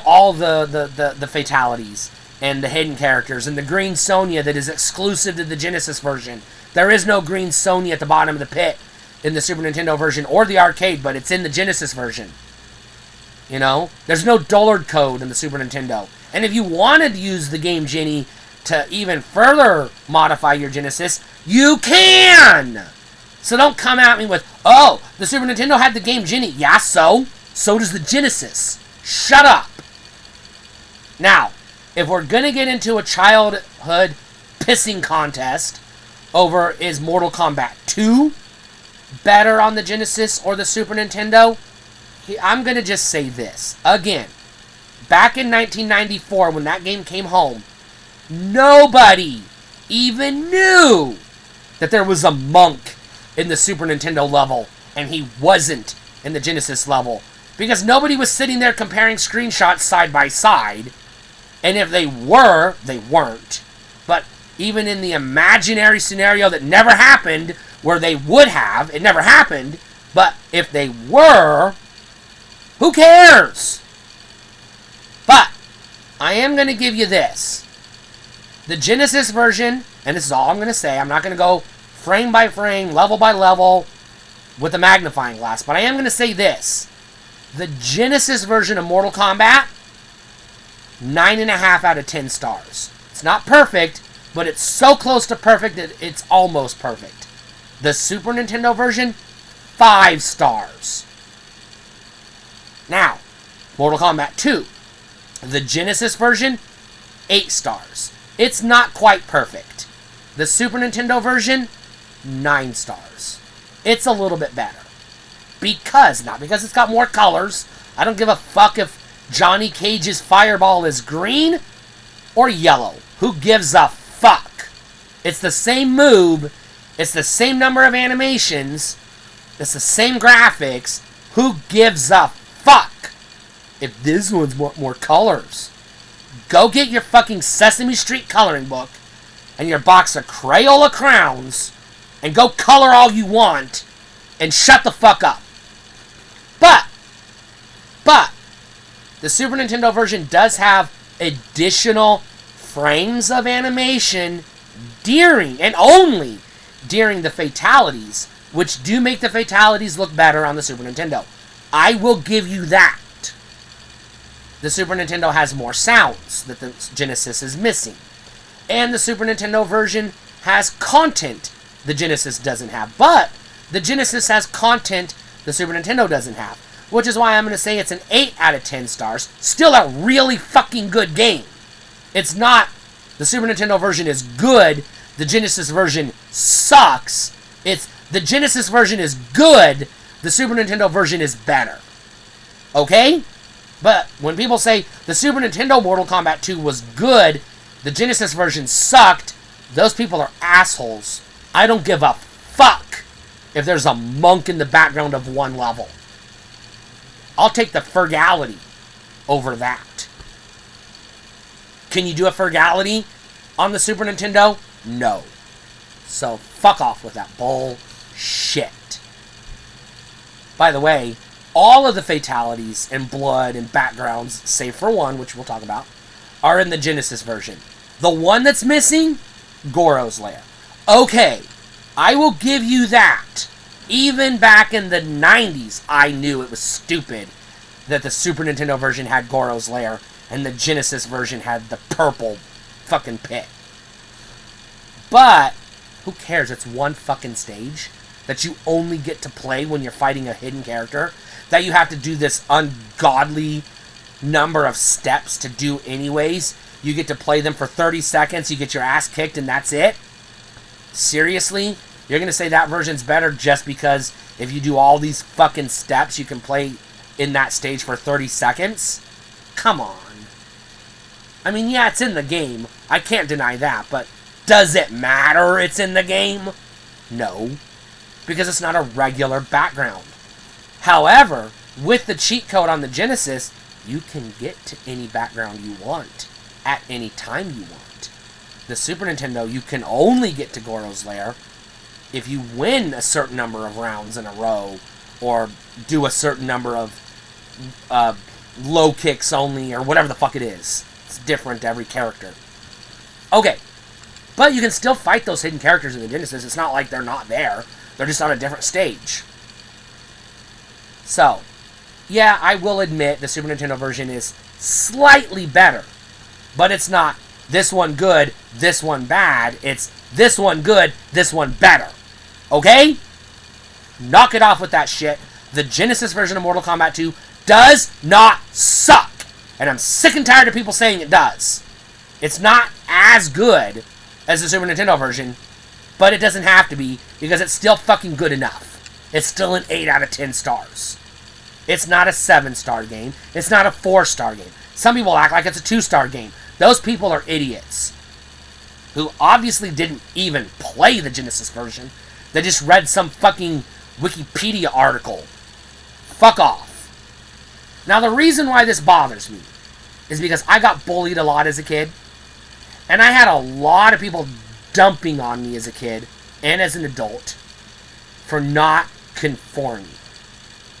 all the fatalities and the hidden characters and the Green Sonya that is exclusive to the Genesis version. There is no Green Sonya at the bottom of the pit in the Super Nintendo version or the arcade, but it's in the Genesis version. There's no Dollard code in the Super Nintendo. And if you wanted to use the Game Genie to even further modify your Genesis, you can! So don't come at me with, oh, the Super Nintendo had the Game Genie. Yeah, so does the Genesis. Shut up. Now, if we're going to get into a childhood pissing contest over is Mortal Kombat 2 better on the Genesis or the Super Nintendo, I'm going to just say this. Again, back in 1994 when that game came home, nobody even knew that there was a monk in the Super Nintendo level and he wasn't in the Genesis level. Because nobody was sitting there comparing screenshots side by side. And if they were, they weren't. But even in the imaginary scenario that never happened, where they would have, it never happened. But if they were, who cares? But I am going to give you this. The Genesis version, and this is all I'm going to say, I'm not going to go frame by frame, level by level, with a magnifying glass. But I am going to say this. The Genesis version of Mortal Kombat, 9.5 out of 10 stars. It's not perfect, but it's so close to perfect that it's almost perfect. The Super Nintendo version, 5 stars. Now, Mortal Kombat 2. The Genesis version, 8 stars. It's not quite perfect. The Super Nintendo version, 9 stars. It's a little bit better. Not because it's got more colors. I don't give a fuck if Johnny Cage's fireball is green or yellow. Who gives a fuck? It's the same move. It's the same number of animations. It's the same graphics. Who gives a fuck if this one's want more colors? Go get your fucking Sesame Street coloring book and your box of Crayola crowns and go color all you want and shut the fuck up. But, the Super Nintendo version does have additional frames of animation during, and only during, the fatalities, which do make the fatalities look better on the Super Nintendo. I will give you that. The Super Nintendo has more sounds that the Genesis is missing. And the Super Nintendo version has content the Genesis doesn't have. But the Genesis has content the Super Nintendo doesn't have. Which is why I'm going to say it's an 8 out of 10 stars. Still a really fucking good game. It's not, the Super Nintendo version is good, the Genesis version sucks. It's, the Genesis version is good, the Super Nintendo version is better. Okay? But when people say the Super Nintendo Mortal Kombat 2 was good, the Genesis version sucked, those people are assholes. I don't give a fuck if there's a monk in the background of one level. I'll take the Fergality over that. Can you do a Fergality on the Super Nintendo? No. So fuck off with that bullshit. By the way, all of the fatalities and blood and backgrounds, save for one, which we'll talk about, are in the Genesis version. The one that's missing, Goro's Lair. Okay, I will give you that. Even back in the 90s, I knew it was stupid that the Super Nintendo version had Goro's Lair and the Genesis version had the purple fucking pit. But, who cares? It's one fucking stage that you only get to play when you're fighting a hidden character, that you have to do this ungodly number of steps to do anyways. You get to play them for 30 seconds, you get your ass kicked, and that's it? Seriously? You're going to say that version's better just because if you do all these fucking steps, you can play in that stage for 30 seconds? Come on. I mean, yeah, it's in the game. I can't deny that, but does it matter it's in the game? No. Because it's not a regular background. However, with the cheat code on the Genesis, you can get to any background you want at any time you want. The Super Nintendo, you can only get to Goro's Lair if you win a certain number of rounds in a row, or do a certain number of low kicks only, or whatever the fuck it is. It's different to every character. Okay, but you can still fight those hidden characters in the Genesis. It's not like they're not there. They're just on a different stage. So, yeah, I will admit the Super Nintendo version is slightly better. But it's not this one good, this one bad. It's this one good, this one better. Okay? Knock it off with that shit. The Genesis version of Mortal Kombat 2 does not suck. And I'm sick and tired of people saying it does. It's not as good as the Super Nintendo version, but it doesn't have to be, because it's still fucking good enough. It's still an 8 out of 10 stars. It's not a 7-star game. It's not a 4-star game. Some people act like it's a 2-star game. Those people are idiots who obviously didn't even play the Genesis version. They just read some fucking Wikipedia article. Fuck off. Now, the reason why this bothers me is because I got bullied a lot as a kid. And I had a lot of people dumping on me as a kid and as an adult for not conforming.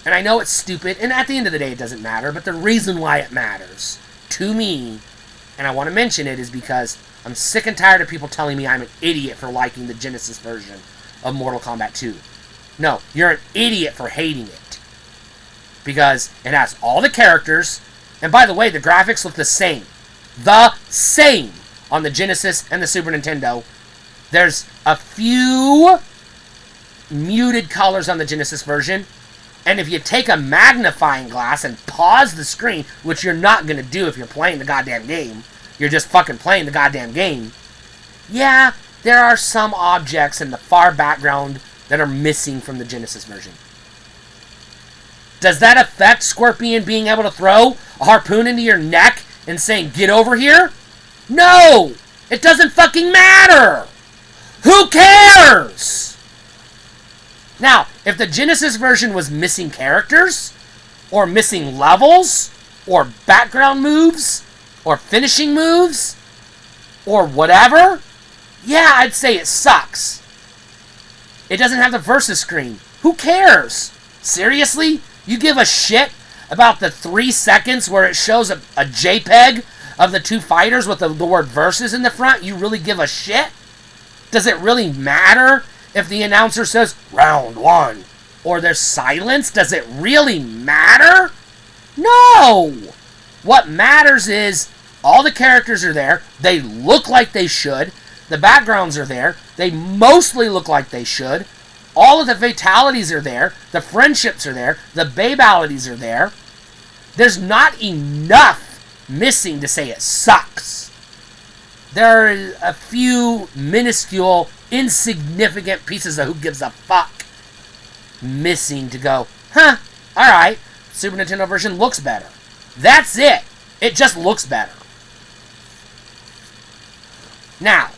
And I know it's stupid, and at the end of the day it doesn't matter, but the reason why it matters to me, and I want to mention it, is because I'm sick and tired of people telling me I'm an idiot for liking the Genesis version of Mortal Kombat 2. No, you're an idiot for hating it. Because it has all the characters, and by the way, the graphics look the same. The same on the Genesis and the Super Nintendo. There's a few muted colors on the Genesis version, and if you take a magnifying glass and pause the screen, which you're not going to do if you're playing the goddamn game, you're just fucking playing the goddamn game, yeah, there are some objects in the far background that are missing from the Genesis version. Does that affect Scorpion being able to throw a harpoon into your neck and saying, "Get over here"? No! It doesn't fucking matter! Who cares? Now, if the Genesis version was missing characters, or missing levels, or background moves, or finishing moves, or whatever, yeah, I'd say it sucks. It doesn't have the versus screen. Who cares? Seriously? You give a shit about the 3 seconds where it shows a JPEG of the two fighters with the word versus in the front? You really give a shit? Does it really matter if the announcer says round 1 or there's silence? Does it really matter? No! What matters is all the characters are there. They look like they should. The backgrounds are there. They mostly look like they should. All of the fatalities are there. The friendships are there. The babalities are there. There's not enough missing to say it sucks. There are a few minuscule, insignificant pieces of who gives a fuck missing to go, huh, alright, Super Nintendo version looks better. That's it. It just looks better. Now,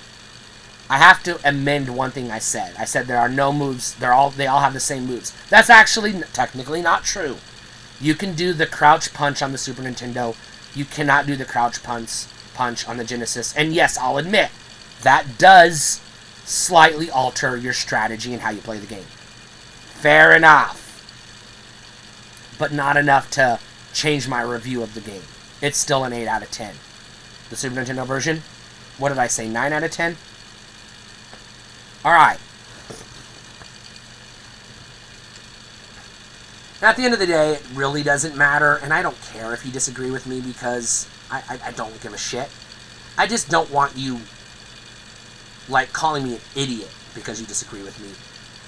I have to amend one thing I said. I said there are no moves. They all have the same moves. That's actually technically not true. You can do the crouch punch on the Super Nintendo. You cannot do the crouch punch on the Genesis. And yes, I'll admit, that does slightly alter your strategy and how you play the game. Fair enough. But not enough to change my review of the game. It's still an 8 out of 10. The Super Nintendo version, what did I say, 9 out of 10? Alright. At the end of the day, it really doesn't matter, and I don't care if you disagree with me because I don't give a shit. I just don't want you, like, calling me an idiot because you disagree with me,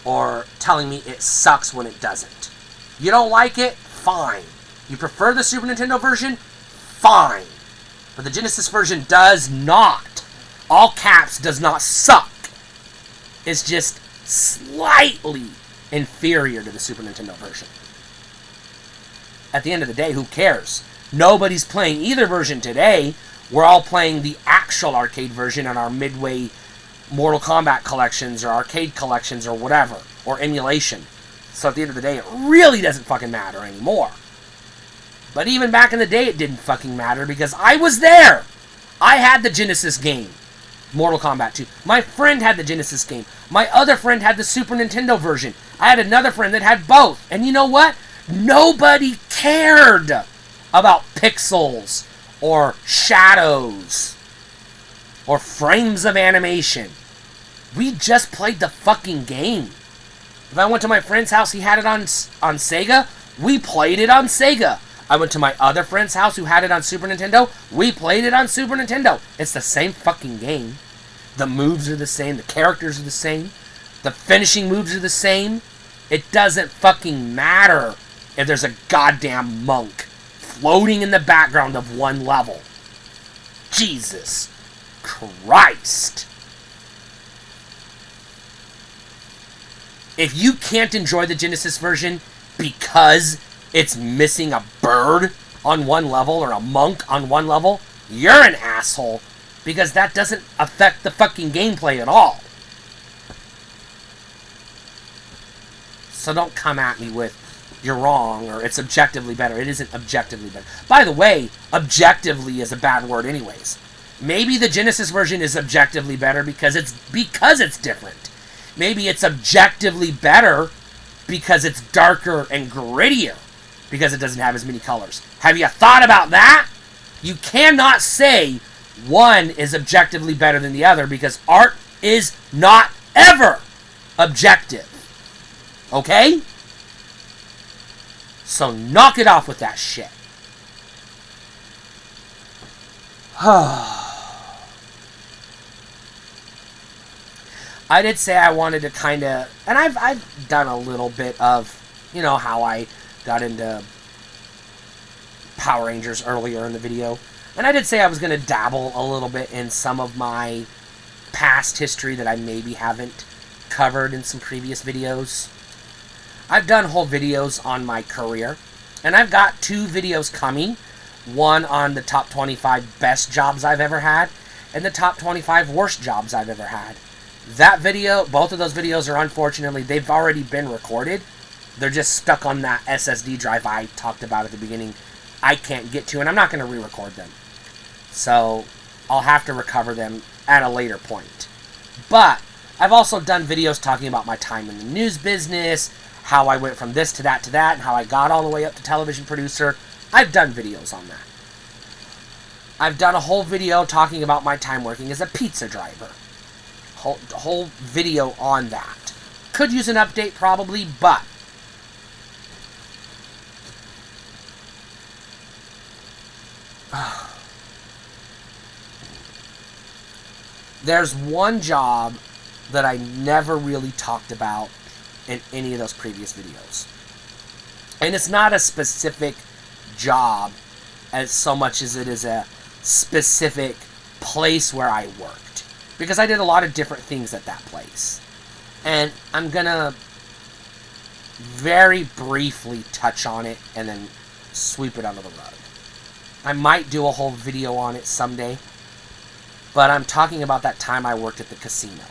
or telling me it sucks when it doesn't. You don't like it? Fine. You prefer the Super Nintendo version? Fine. But the Genesis version does not. All caps, does not suck. It's just slightly inferior to the Super Nintendo version. At the end of the day, who cares? Nobody's playing either version today. We're all playing the actual arcade version on our Midway Mortal Kombat collections or arcade collections or whatever, or emulation. So at the end of the day, it really doesn't fucking matter anymore. But even back in the day, it didn't fucking matter because I was there. I had the Genesis game, Mortal Kombat 2. My friend had the Genesis game. My other friend had the Super Nintendo version. I had another friend that had both. And you know what? Nobody cared about pixels or shadows or frames of animation. We just played the fucking game. If I went to my friend's house, he had it on Sega, we played it on Sega. I went to my other friend's house who had it on Super Nintendo, we played it on Super Nintendo. It's the same fucking game. The moves are the same, the characters are the same, the finishing moves are the same. It doesn't fucking matter if there's a goddamn monk floating in the background of one level. Jesus Christ. If you can't enjoy the Genesis version because it's missing a bird on one level or a monk on one level, you're an asshole, because that doesn't affect the fucking gameplay at all. So don't come at me with you're wrong or it's objectively better. It isn't objectively better. By the way, objectively is a bad word anyways. Maybe the Genesis version is objectively better because it's different. Maybe it's objectively better because it's darker and grittier, because it doesn't have as many colors. Have you thought about that? You cannot say one is objectively better than the other because art is not ever objective. Okay? So knock it off with that shit. I did say I wanted to kind of, and I've done a little bit of, you know, how I got into Power Rangers earlier in the video. And I did say I was going to dabble a little bit in some of my past history that I maybe haven't covered in some previous videos. I've done whole videos on my career, and I've got 2 videos coming. One on the top 25 best jobs I've ever had, and the top 25 worst jobs I've ever had. That video, both of those videos are unfortunately, they've already been recorded. They're just stuck on that SSD drive I talked about at the beginning. I can't get to, and I'm not going to re-record them. So I'll have to recover them at a later point. But I've also done videos talking about my time in the news business, how I went from this to that, and how I got all the way up to television producer. I've done videos on that. I've done a whole video talking about my time working as a pizza driver. Whole video on that. Could use an update probably, but there's one job that I never really talked about in any of those previous videos. And it's not a specific job as so much as it is a specific place where I worked. Because I did a lot of different things at that place. And I'm going to very briefly touch on it and then sweep it under the rug. I might do a whole video on it someday. But I'm talking about that time I worked at the casino.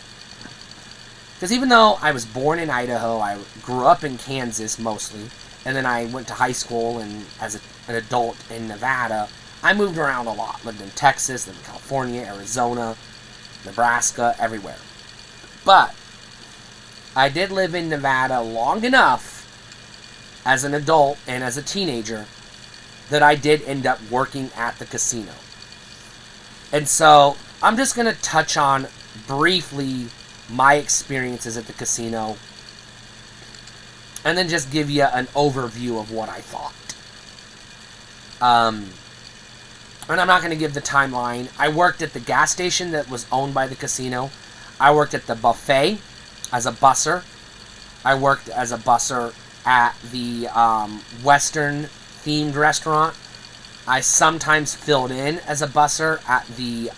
Because even though I was born in Idaho, I grew up in Kansas mostly, and then I went to high school and as an adult in Nevada, I moved around a lot. Lived in Texas, lived in California, Arizona, Nebraska, everywhere. But I did live in Nevada long enough as an adult and as a teenager that I did end up working at the casino. And so I'm just going to touch on briefly my experiences at the casino and then just give you an overview of what I thought. And I'm not going to give the timeline. I worked at the gas station that was owned by the casino. I worked at the buffet as a busser. I worked as a busser at the Western-themed restaurant. I sometimes filled in as a busser at the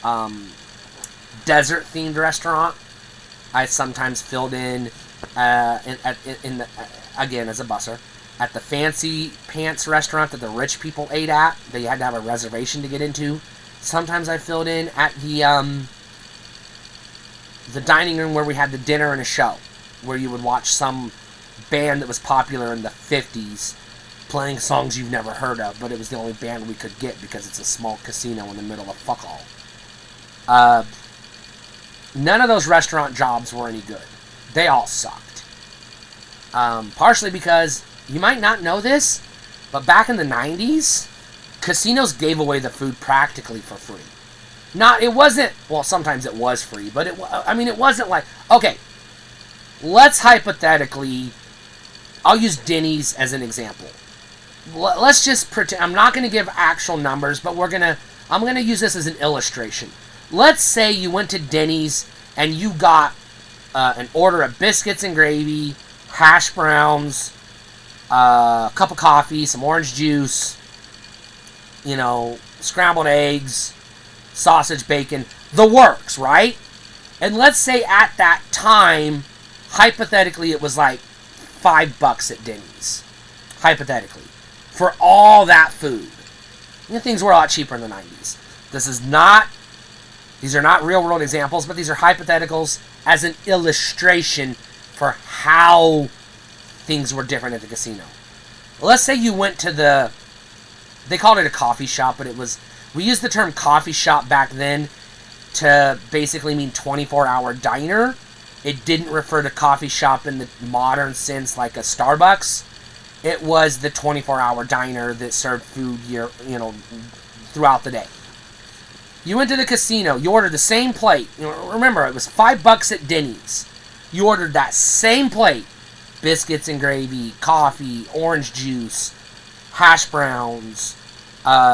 desert-themed restaurant. I sometimes filled in, again, as a busser. At the Fancy Pants restaurant that the rich people ate at, they had to have a reservation to get into. Sometimes I filled in at the dining room where we had the dinner and a show, where you would watch some band that was popular in the 50s playing songs you've never heard of, but it was the only band we could get because it's a small casino in the middle of fuck all. None of those restaurant jobs were any good. They all sucked. Partially because you might not know this, but back in the 90s, casinos gave away the food practically for free. Sometimes it was free, but it wasn't like, okay, let's hypothetically, I'll use Denny's as an example. Let's just pretend, I'm not going to give actual numbers, but I'm going to use this as an illustration. Let's say you went to Denny's and you got an order of biscuits and gravy, hash browns, a cup of coffee, some orange juice, scrambled eggs, sausage, bacon, the works, right? And let's say at that time, hypothetically, it was like $5 at Denny's. Hypothetically. For all that food. Things were a lot cheaper in the 90s. These are not real world examples, but these are hypotheticals as an illustration for how things were different at the casino. Let's say you went to they called it a coffee shop, but we used the term coffee shop back then to basically mean 24-hour diner. It didn't refer to coffee shop in the modern sense like a Starbucks. It was the 24-hour diner that served food throughout the day. You went to the casino, you ordered the same plate. Remember, it was $5 at Denny's. You ordered that same plate. Biscuits and gravy, coffee, orange juice, hash browns,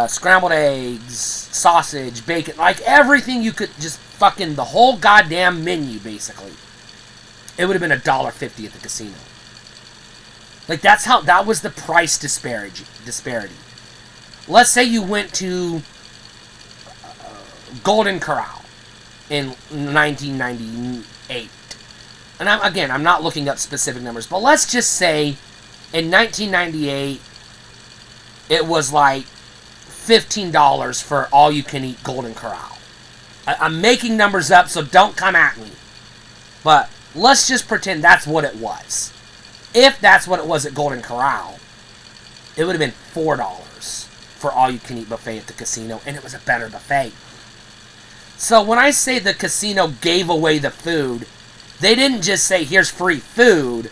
scrambled eggs, sausage, bacon, like everything you could just fucking, the whole goddamn menu, basically. It would have been $1.50 at the casino. Like, that was the price disparity. Let's say you went to Golden Corral in 1998. And I'm not looking up specific numbers, but let's just say in 1998, it was like $15 for all you can eat Golden Corral. I'm making numbers up, so don't come at me. But let's just pretend that's what it was. If that's what it was at Golden Corral, it would have been $4 for all-you-can-eat buffet at the casino, and it was a better buffet. So when I say the casino gave away the food, they didn't just say, here's free food,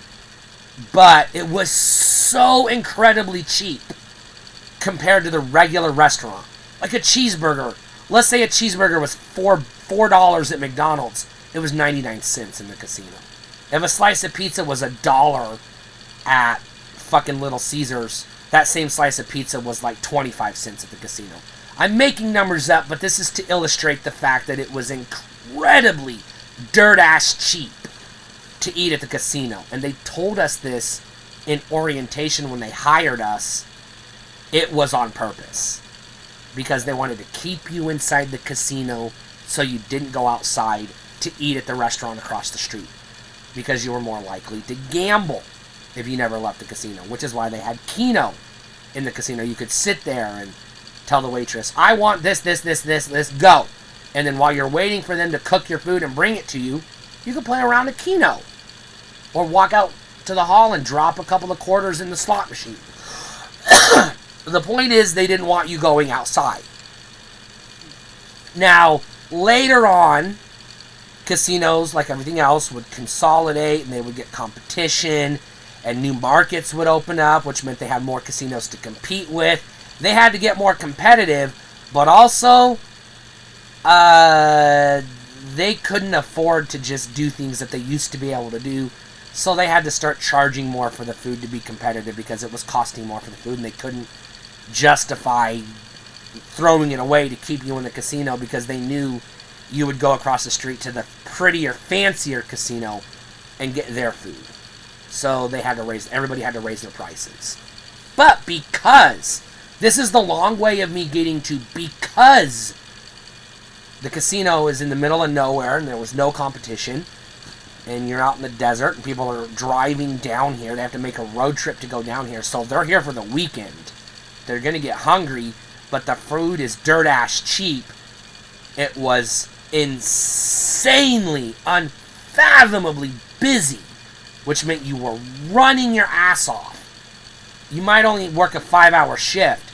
but it was so incredibly cheap compared to the regular restaurant. Like a cheeseburger. Let's say a cheeseburger was $4 at McDonald's. It was 99 cents in the casino. If a slice of pizza was $1 at fucking Little Caesars, that same slice of pizza was like 25 cents at the casino. I'm making numbers up, but this is to illustrate the fact that it was incredibly dirt-ass cheap to eat at the casino. And they told us this in orientation when they hired us. It was on purpose. Because they wanted to keep you inside the casino so you didn't go outside to eat at the restaurant across the street. Because you were more likely to gamble if you never left the casino. Which is why they had Keno in the casino. You could sit there and tell the waitress, I want this, go. And then while you're waiting for them to cook your food and bring it to you, you can play around a Keno. Or walk out to the hall and drop a couple of quarters in the slot machine. The point is, they didn't want you going outside. Now, later on, casinos, like everything else, would consolidate and they would get competition and new markets would open up, which meant they had more casinos to compete with. They had to get more competitive, but also they couldn't afford to just do things that they used to be able to do. So they had to start charging more for the food to be competitive because it was costing more for the food and they couldn't justify throwing it away to keep you in the casino because they knew you would go across the street to the prettier, fancier casino and get their food. So they had to everybody had to raise their prices. But because, this is the long way of me getting to because the casino is in the middle of nowhere and there was no competition, and you're out in the desert and people are driving down here. They have to make a road trip to go down here. So they're here for the weekend. They're going to get hungry, but the food is dirt-ass cheap. It was insanely, unfathomably busy, which meant you were running your ass off. You might only work a 5-hour shift,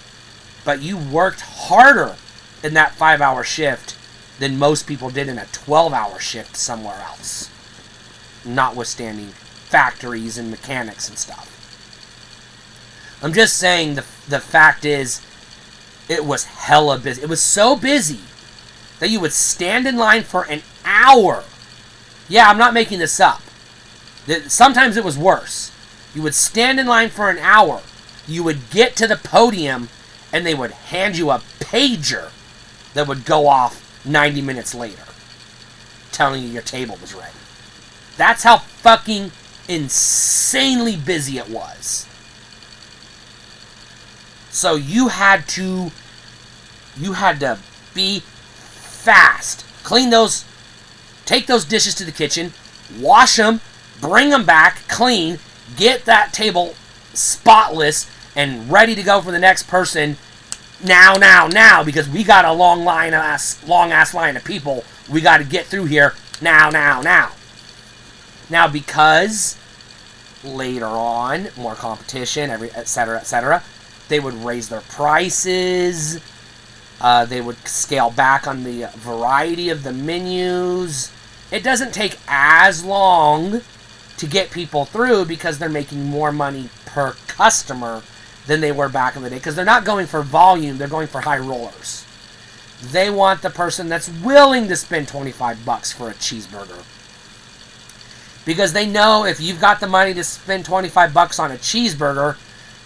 but you worked harder in that 5-hour shift than most people did in a 12-hour shift somewhere else. Notwithstanding factories and mechanics and stuff. I'm just saying the fact is, it was hella busy. It was so busy that you would stand in line for an hour. Yeah, I'm not making this up. Sometimes it was worse. You would stand in line for an hour. You would get to the podium, and they would hand you a pager that would go off 90 minutes later, telling you your table was ready. That's how fucking insanely busy it was. So you had to be fast. Clean those, take those dishes to the kitchen, wash them, bring them back clean, get that table spotless and ready to go for the next person now, because we got a long ass line of people we got to get through here now. Now, because later on, more competition, etc., they would raise their prices. They would scale back on the variety of the menus. It doesn't take as long to get people through because they're making more money per customer than they were back in the day. Because they're not going for volume, they're going for high rollers. They want the person that's willing to spend $25 for a cheeseburger. Because they know if you've got the money to spend $25 on a cheeseburger,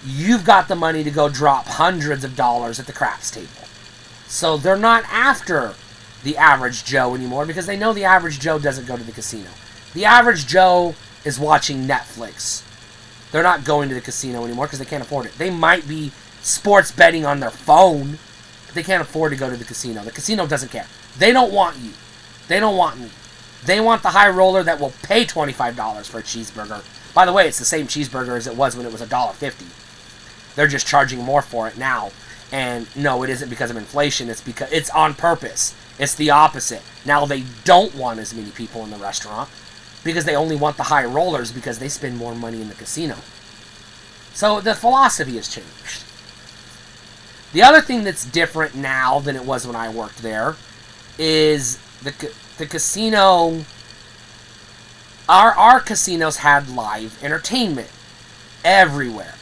you've got the money to go drop hundreds of dollars at the craps table. So they're not after the average Joe anymore because they know the average Joe doesn't go to the casino. The average Joe is watching Netflix. They're not going to the casino anymore because they can't afford it. They might be sports betting on their phone, but they can't afford to go to the casino. The casino doesn't care. They don't want you. They don't want me. They want the high roller that will pay $25 for a cheeseburger. By the way, it's the same cheeseburger as it was when it was $1.50. They're just charging more for it now. And no, it isn't because of inflation. It's because it's on purpose. It's the opposite. Now they don't want as many people in the restaurant. because they only want the high rollers because they spend more money in the casino. So the philosophy has changed. The other thing that's different now than it was when I worked there is the casino. Our casinos had live entertainment everywhere.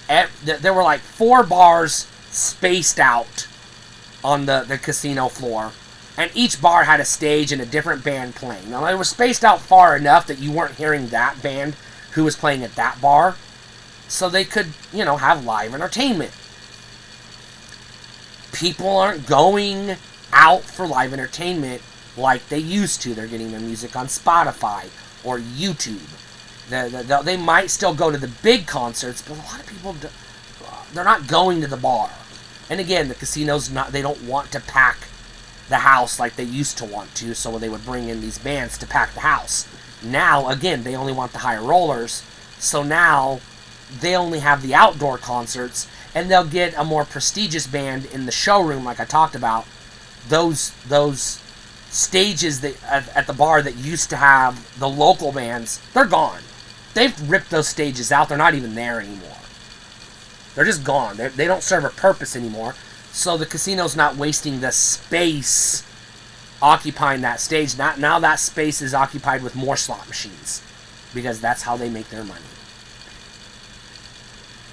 There were like 4 bars spaced out on the casino floor, and each bar had a stage and a different band playing. Now, they were spaced out far enough that you weren't hearing that band who was playing at that bar, so they could, have live entertainment. People aren't going out for live entertainment like they used to. They're getting their music on Spotify or YouTube. They might still go to the big concerts, but a lot of people, they're not going to the bar. And again, the casinos, they don't want to pack the house like they used to want to, so they would bring in these bands to pack the house. Now, again, they only want the high rollers, so now they only have the outdoor concerts, and they'll get a more prestigious band in the showroom, like I talked about. Those stages at the bar that used to have the local bands, they're gone. They've ripped those stages out. They're not even there anymore. They're just gone. They don't serve a purpose anymore. So the casino's not wasting the space occupying that stage. Now that space is occupied with more slot machines, because that's how they make their money.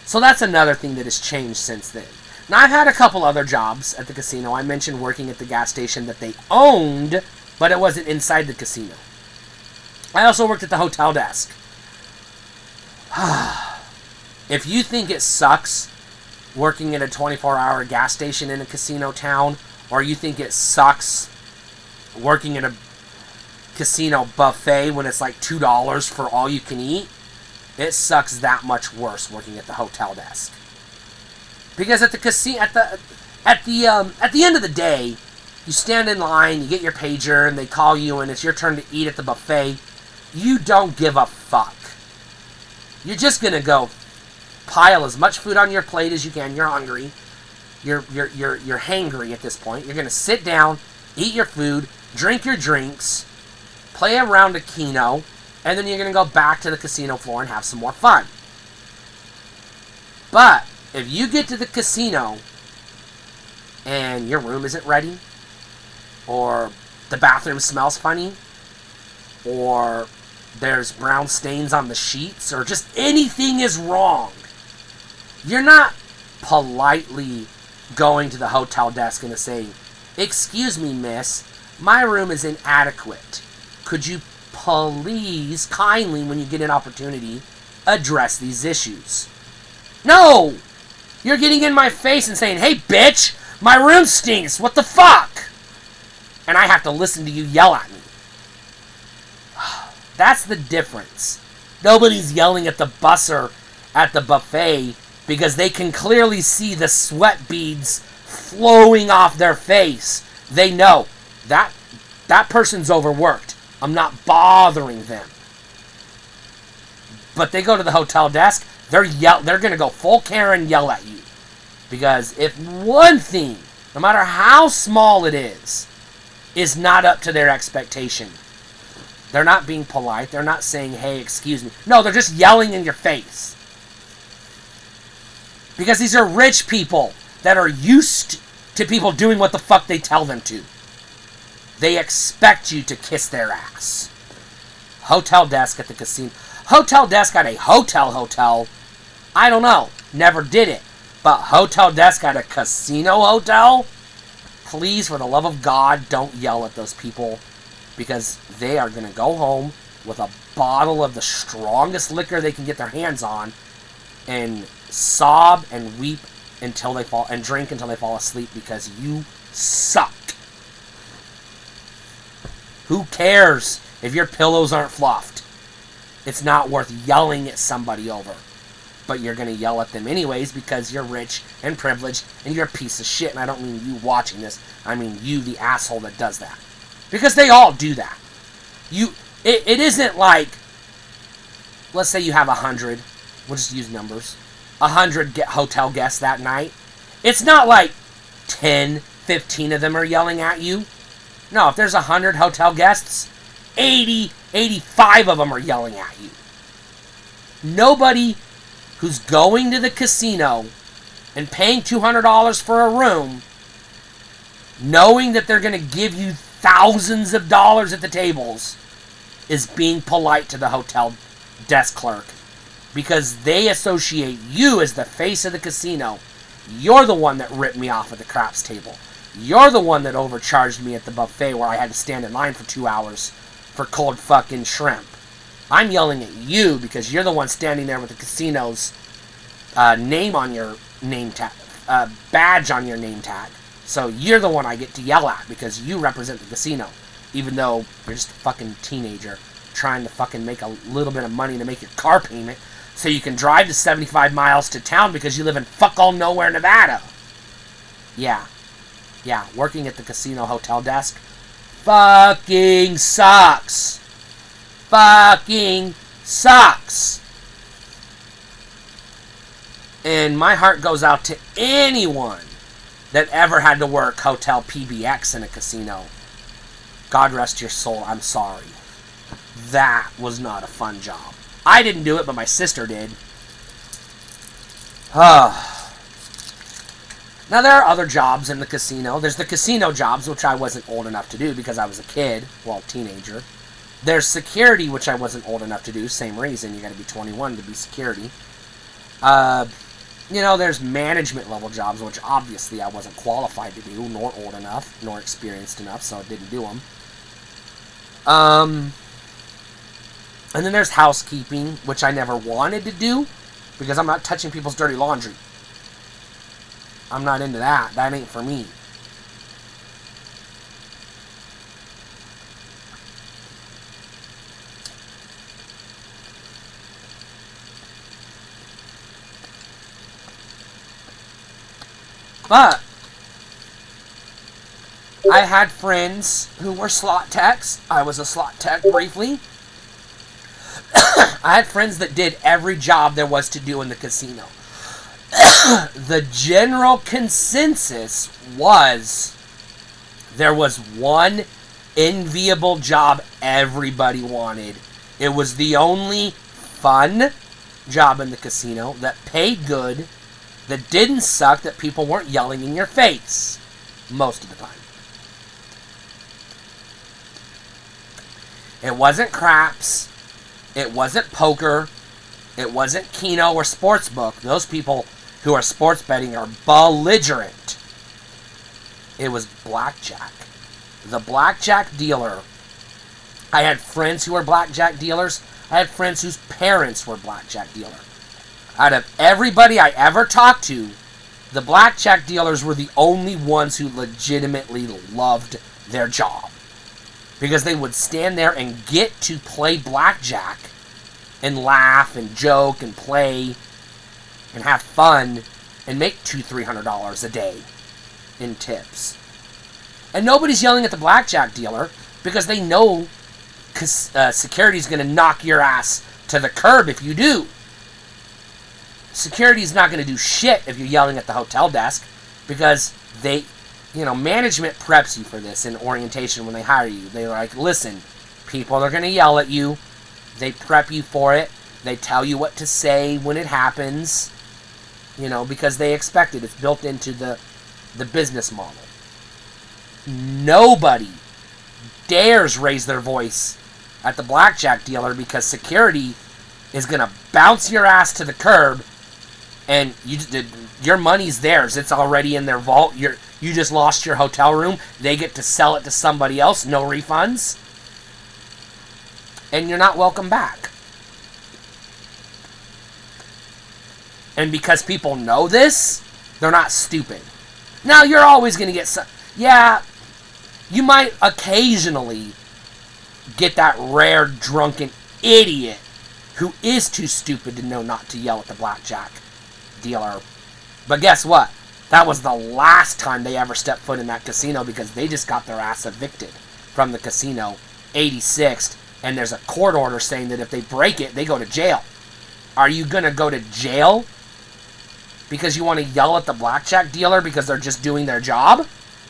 So that's another thing that has changed since then. Now, I've had a couple other jobs at the casino. I mentioned working at the gas station that they owned, but it wasn't inside the casino. I also worked at the hotel desk. If you think it sucks working at a 24-hour gas station in a casino town, or you think it sucks working at a casino buffet when it's like $2 for all you can eat, it sucks that much worse working at the hotel desk. Because at the casino, at the end of the day, you stand in line, you get your pager, and they call you, and it's your turn to eat at the buffet. You don't give a fuck. You're just gonna go pile as much food on your plate as you can. You're hungry. You're hangry at this point. You're gonna sit down, eat your food, drink your drinks, play a round of Keno, and then you're gonna go back to the casino floor and have some more fun. But if you get to the casino and your room isn't ready, or the bathroom smells funny, or there's brown stains on the sheets, or just anything is wrong, you're not politely going to the hotel desk and saying, "Excuse me, miss, my room is inadequate. Could you please, kindly, when you get an opportunity, address these issues?" No! You're getting in my face and saying, "Hey, bitch, my room stinks. What the fuck?" And I have to listen to you yell at me. That's the difference. Nobody's yelling at the busser at the buffet because they can clearly see the sweat beads flowing off their face. They know that person's overworked. I'm not bothering them. But they go to the hotel desk, they're going to go full Karen yell at you. Because if one thing, no matter how small it is not up to their expectation, they're not being polite, they're not saying, "Hey, excuse me." No, they're just yelling in your face. Because these are rich people that are used to people doing what the fuck they tell them to. They expect you to kiss their ass. Hotel desk at the casino. Hotel desk at a hotel. I don't know. Never did it. But hotel desk at a casino hotel? Please, for the love of God, don't yell at those people. Because they are going to go home with a bottle of the strongest liquor they can get their hands on and sob and weep until they fall, and drink until they fall asleep because you suck. Who cares if your pillows aren't fluffed? It's not worth yelling at somebody over. But you're going to yell at them anyways because you're rich and privileged and you're a piece of shit. And I don't mean you watching this. I mean you, the asshole that does that. Because they all do that. It isn't like, let's say you have 100. We'll just use numbers. 100 hotel guests that night. It's not like 10, 15 of them are yelling at you. No, if there's 100 hotel guests, 85 of them are yelling at you. Nobody who's going to the casino and paying $200 for a room, knowing that they're going to give you thousands of dollars at the tables, is being polite to the hotel desk clerk, because they associate you as the face of the casino. You're the one that ripped me off at the craps table. You're the one that overcharged me at the buffet where I had to stand in line for 2 hours for cold fucking shrimp. I'm yelling at you because you're the one standing there with the casino's name on your name tag, badge on your name tag. So you're the one I get to yell at because you represent the casino, even though you're just a fucking teenager trying to fucking make a little bit of money to make your car payment so you can drive to 75 miles to town because you live in fuck all nowhere, Nevada. Yeah, working at the casino hotel desk fucking sucks. Fucking sucks. And my heart goes out to anyone that ever had to work Hotel PBX in a casino. God rest your soul, I'm sorry. That was not a fun job. I didn't do it, but my sister did. Now, there are other jobs in the casino. There's the casino jobs, which I wasn't old enough to do because I was a kid, well, teenager. There's security, which I wasn't old enough to do. Same reason, you got to be 21 to be security. There's management level jobs, which obviously I wasn't qualified to do, nor old enough, nor experienced enough, so I didn't do them. And then there's housekeeping, which I never wanted to do, because I'm not touching people's dirty laundry. I'm not into that. That ain't for me. But I had friends who were slot techs. I was a slot tech briefly. I had friends that did every job there was to do in the casino. The general consensus was there was one enviable job everybody wanted. It was the only fun job in the casino that paid good, that didn't suck, that people weren't yelling in your face most of the time. It wasn't craps. It wasn't poker. It wasn't Keno or Sportsbook. Those people who are sports betting are belligerent. It was blackjack. The blackjack dealer. I had friends who were blackjack dealers. I had friends whose parents were blackjack dealers. Out of everybody I ever talked to, the blackjack dealers were the only ones who legitimately loved their job. Because they would stand there and get to play blackjack and laugh and joke and play and have fun and make $200-300 a day in tips. And nobody's yelling at the blackjack dealer because they know security's going to knock your ass to the curb if you do. Security's not going to do shit if you're yelling at the hotel desk because management preps you for this in orientation when they hire you. They're like, listen, people are going to yell at you. They prep you for it. They tell you what to say when it happens, because they expect it. It's built into the business model. Nobody dares raise their voice at the blackjack dealer because security is going to bounce your ass to the curb and your money's theirs. It's already in their vault. You just lost your hotel room. They get to sell it to somebody else. No refunds. And you're not welcome back. And because people know this, they're not stupid. Now, you're always going to get some... Yeah, you might occasionally get that rare drunken idiot who is too stupid to know not to yell at the blackjack dealer. But guess what? That was the last time they ever stepped foot in that casino because they just got their ass evicted from the casino, 86th, and there's a court order saying that if they break it, they go to jail. Are you going to go to jail because you want to yell at the blackjack dealer because they're just doing their job?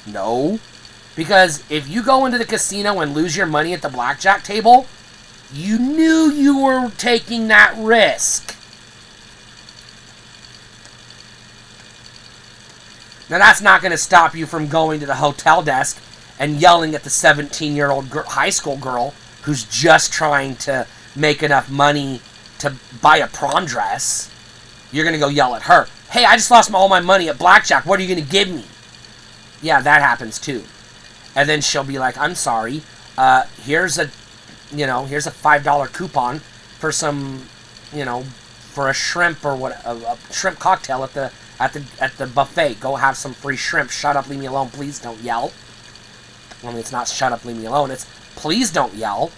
No. Because if you go into the casino and lose your money at the blackjack table, you knew you were taking that risk. Now, that's not going to stop you from going to the hotel desk and yelling at the 17-year-old high school girl who's just trying to make enough money to buy a prom dress. You're going to go yell at her, "Hey, I just lost all my money at blackjack. What are you going to give me?" Yeah, that happens too. And then she'll be like, "I'm sorry. Here's a $5 coupon for some, for a shrimp or what, a shrimp cocktail at the buffet. Go have some free shrimp. Shut up, leave me alone. Please don't yell." I mean, it's not shut up, leave me alone. It's please don't yell.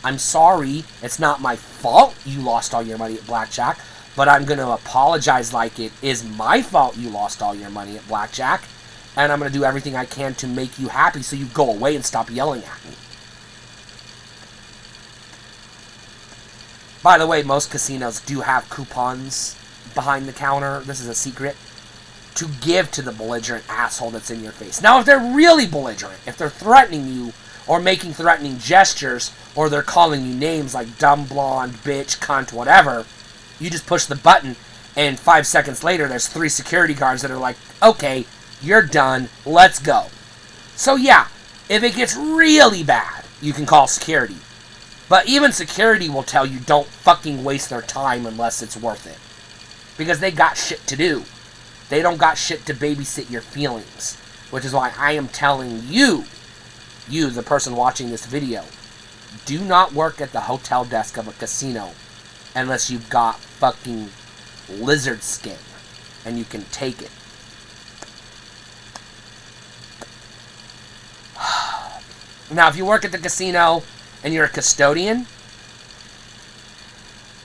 I'm sorry. It's not my fault you lost all your money at blackjack, but I'm going to apologize like it is my fault you lost all your money at blackjack, and I'm going to do everything I can to make you happy so you go away and stop yelling at me. By the way, most casinos do have coupons behind the counter. This is a secret. To give to the belligerent asshole that's in your face. Now, if they're really belligerent, if they're threatening you or making threatening gestures, or they're calling you names like dumb, blonde, bitch, cunt, whatever, you just push the button, and 5 seconds later, there's 3 security guards that are like, "Okay, you're done, let's go." So yeah, if it gets really bad, you can call security. But even security will tell you don't fucking waste their time unless it's worth it. Because they got shit to do. They don't got shit to babysit your feelings. Which is why I am telling you, the person watching this video, do not work at the hotel desk of a casino unless you've got fucking lizard skin and you can take it. Now, if you work at the casino and you're a custodian,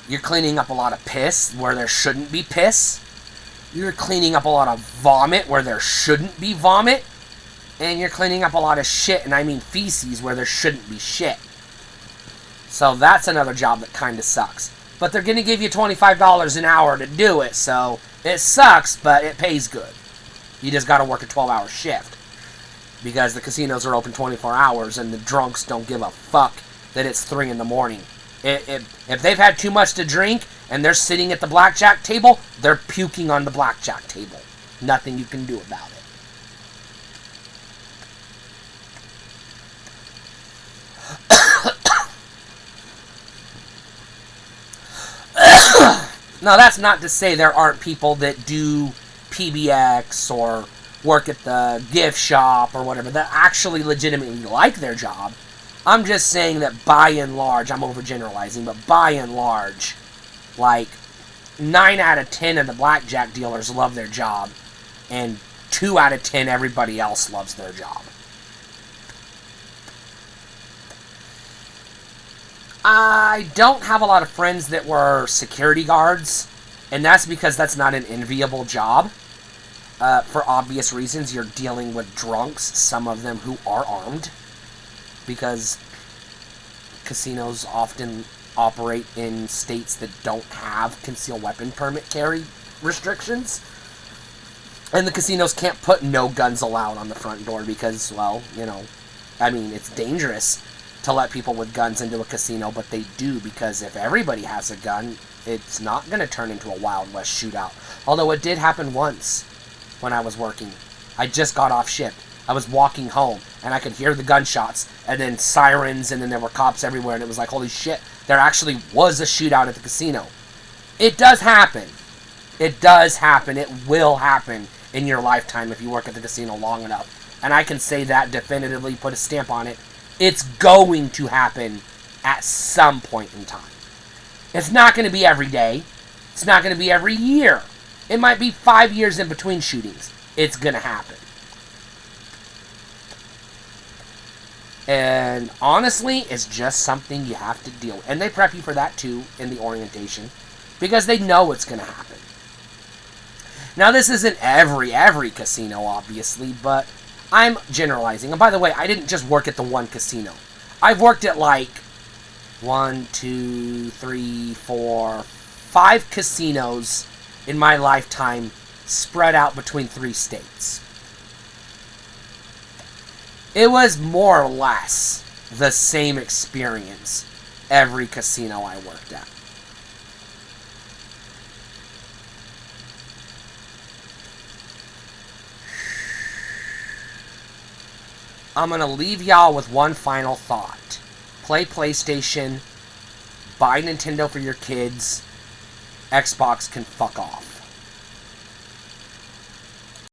you're cleaning up a lot of piss where there shouldn't be piss. You're cleaning up a lot of vomit where there shouldn't be vomit. And you're cleaning up a lot of shit, and I mean feces, where there shouldn't be shit. So that's another job that kind of sucks. But they're going to give you $25 an hour to do it, so it sucks, but it pays good. You just got to work a 12-hour shift. Because the casinos are open 24 hours, and the drunks don't give a fuck that it's 3 in the morning. If they've had too much to drink, and they're sitting at the blackjack table, they're puking on the blackjack table. Nothing you can do about it. Now, that's not to say there aren't people that do PBX or work at the gift shop or whatever that actually legitimately like their job. I'm just saying that by and large, I'm overgeneralizing, but by and large, like 9 out of 10 of the blackjack dealers love their job, and 2 out of 10 everybody else loves their job. I don't have a lot of friends that were security guards, and that's because that's not an enviable job. For obvious reasons, you're dealing with drunks, some of them who are armed, because casinos often operate in states that don't have concealed weapon permit carry restrictions. And the casinos can't put "no guns allowed" on the front door because, well, it's dangerous to let people with guns into a casino, but they do, because if everybody has a gun, it's not going to turn into a Wild West shootout. Although it did happen once when I was working. I just got off shift. I was walking home, and I could hear the gunshots, and then sirens, and then there were cops everywhere, and it was like, holy shit, there actually was a shootout at the casino. It does happen. It does happen. It will happen in your lifetime if you work at the casino long enough. And I can say that definitively, put a stamp on it. It's going to happen at some point in time. It's not going to be every day. It's not going to be every year. It might be 5 years in between shootings. It's going to happen. And honestly, it's just something you have to deal with. And they prep you for that too in the orientation, because they know it's going to happen. Now, this isn't every casino, obviously, but I'm generalizing. And by the way, I didn't just work at the one casino. I've worked at like 1, 2, 3, 4, 5 casinos in my lifetime, spread out between 3 states. It was more or less the same experience every casino I worked at. I'm going to leave y'all with one final thought. Play PlayStation. Buy Nintendo for your kids. Xbox can fuck off.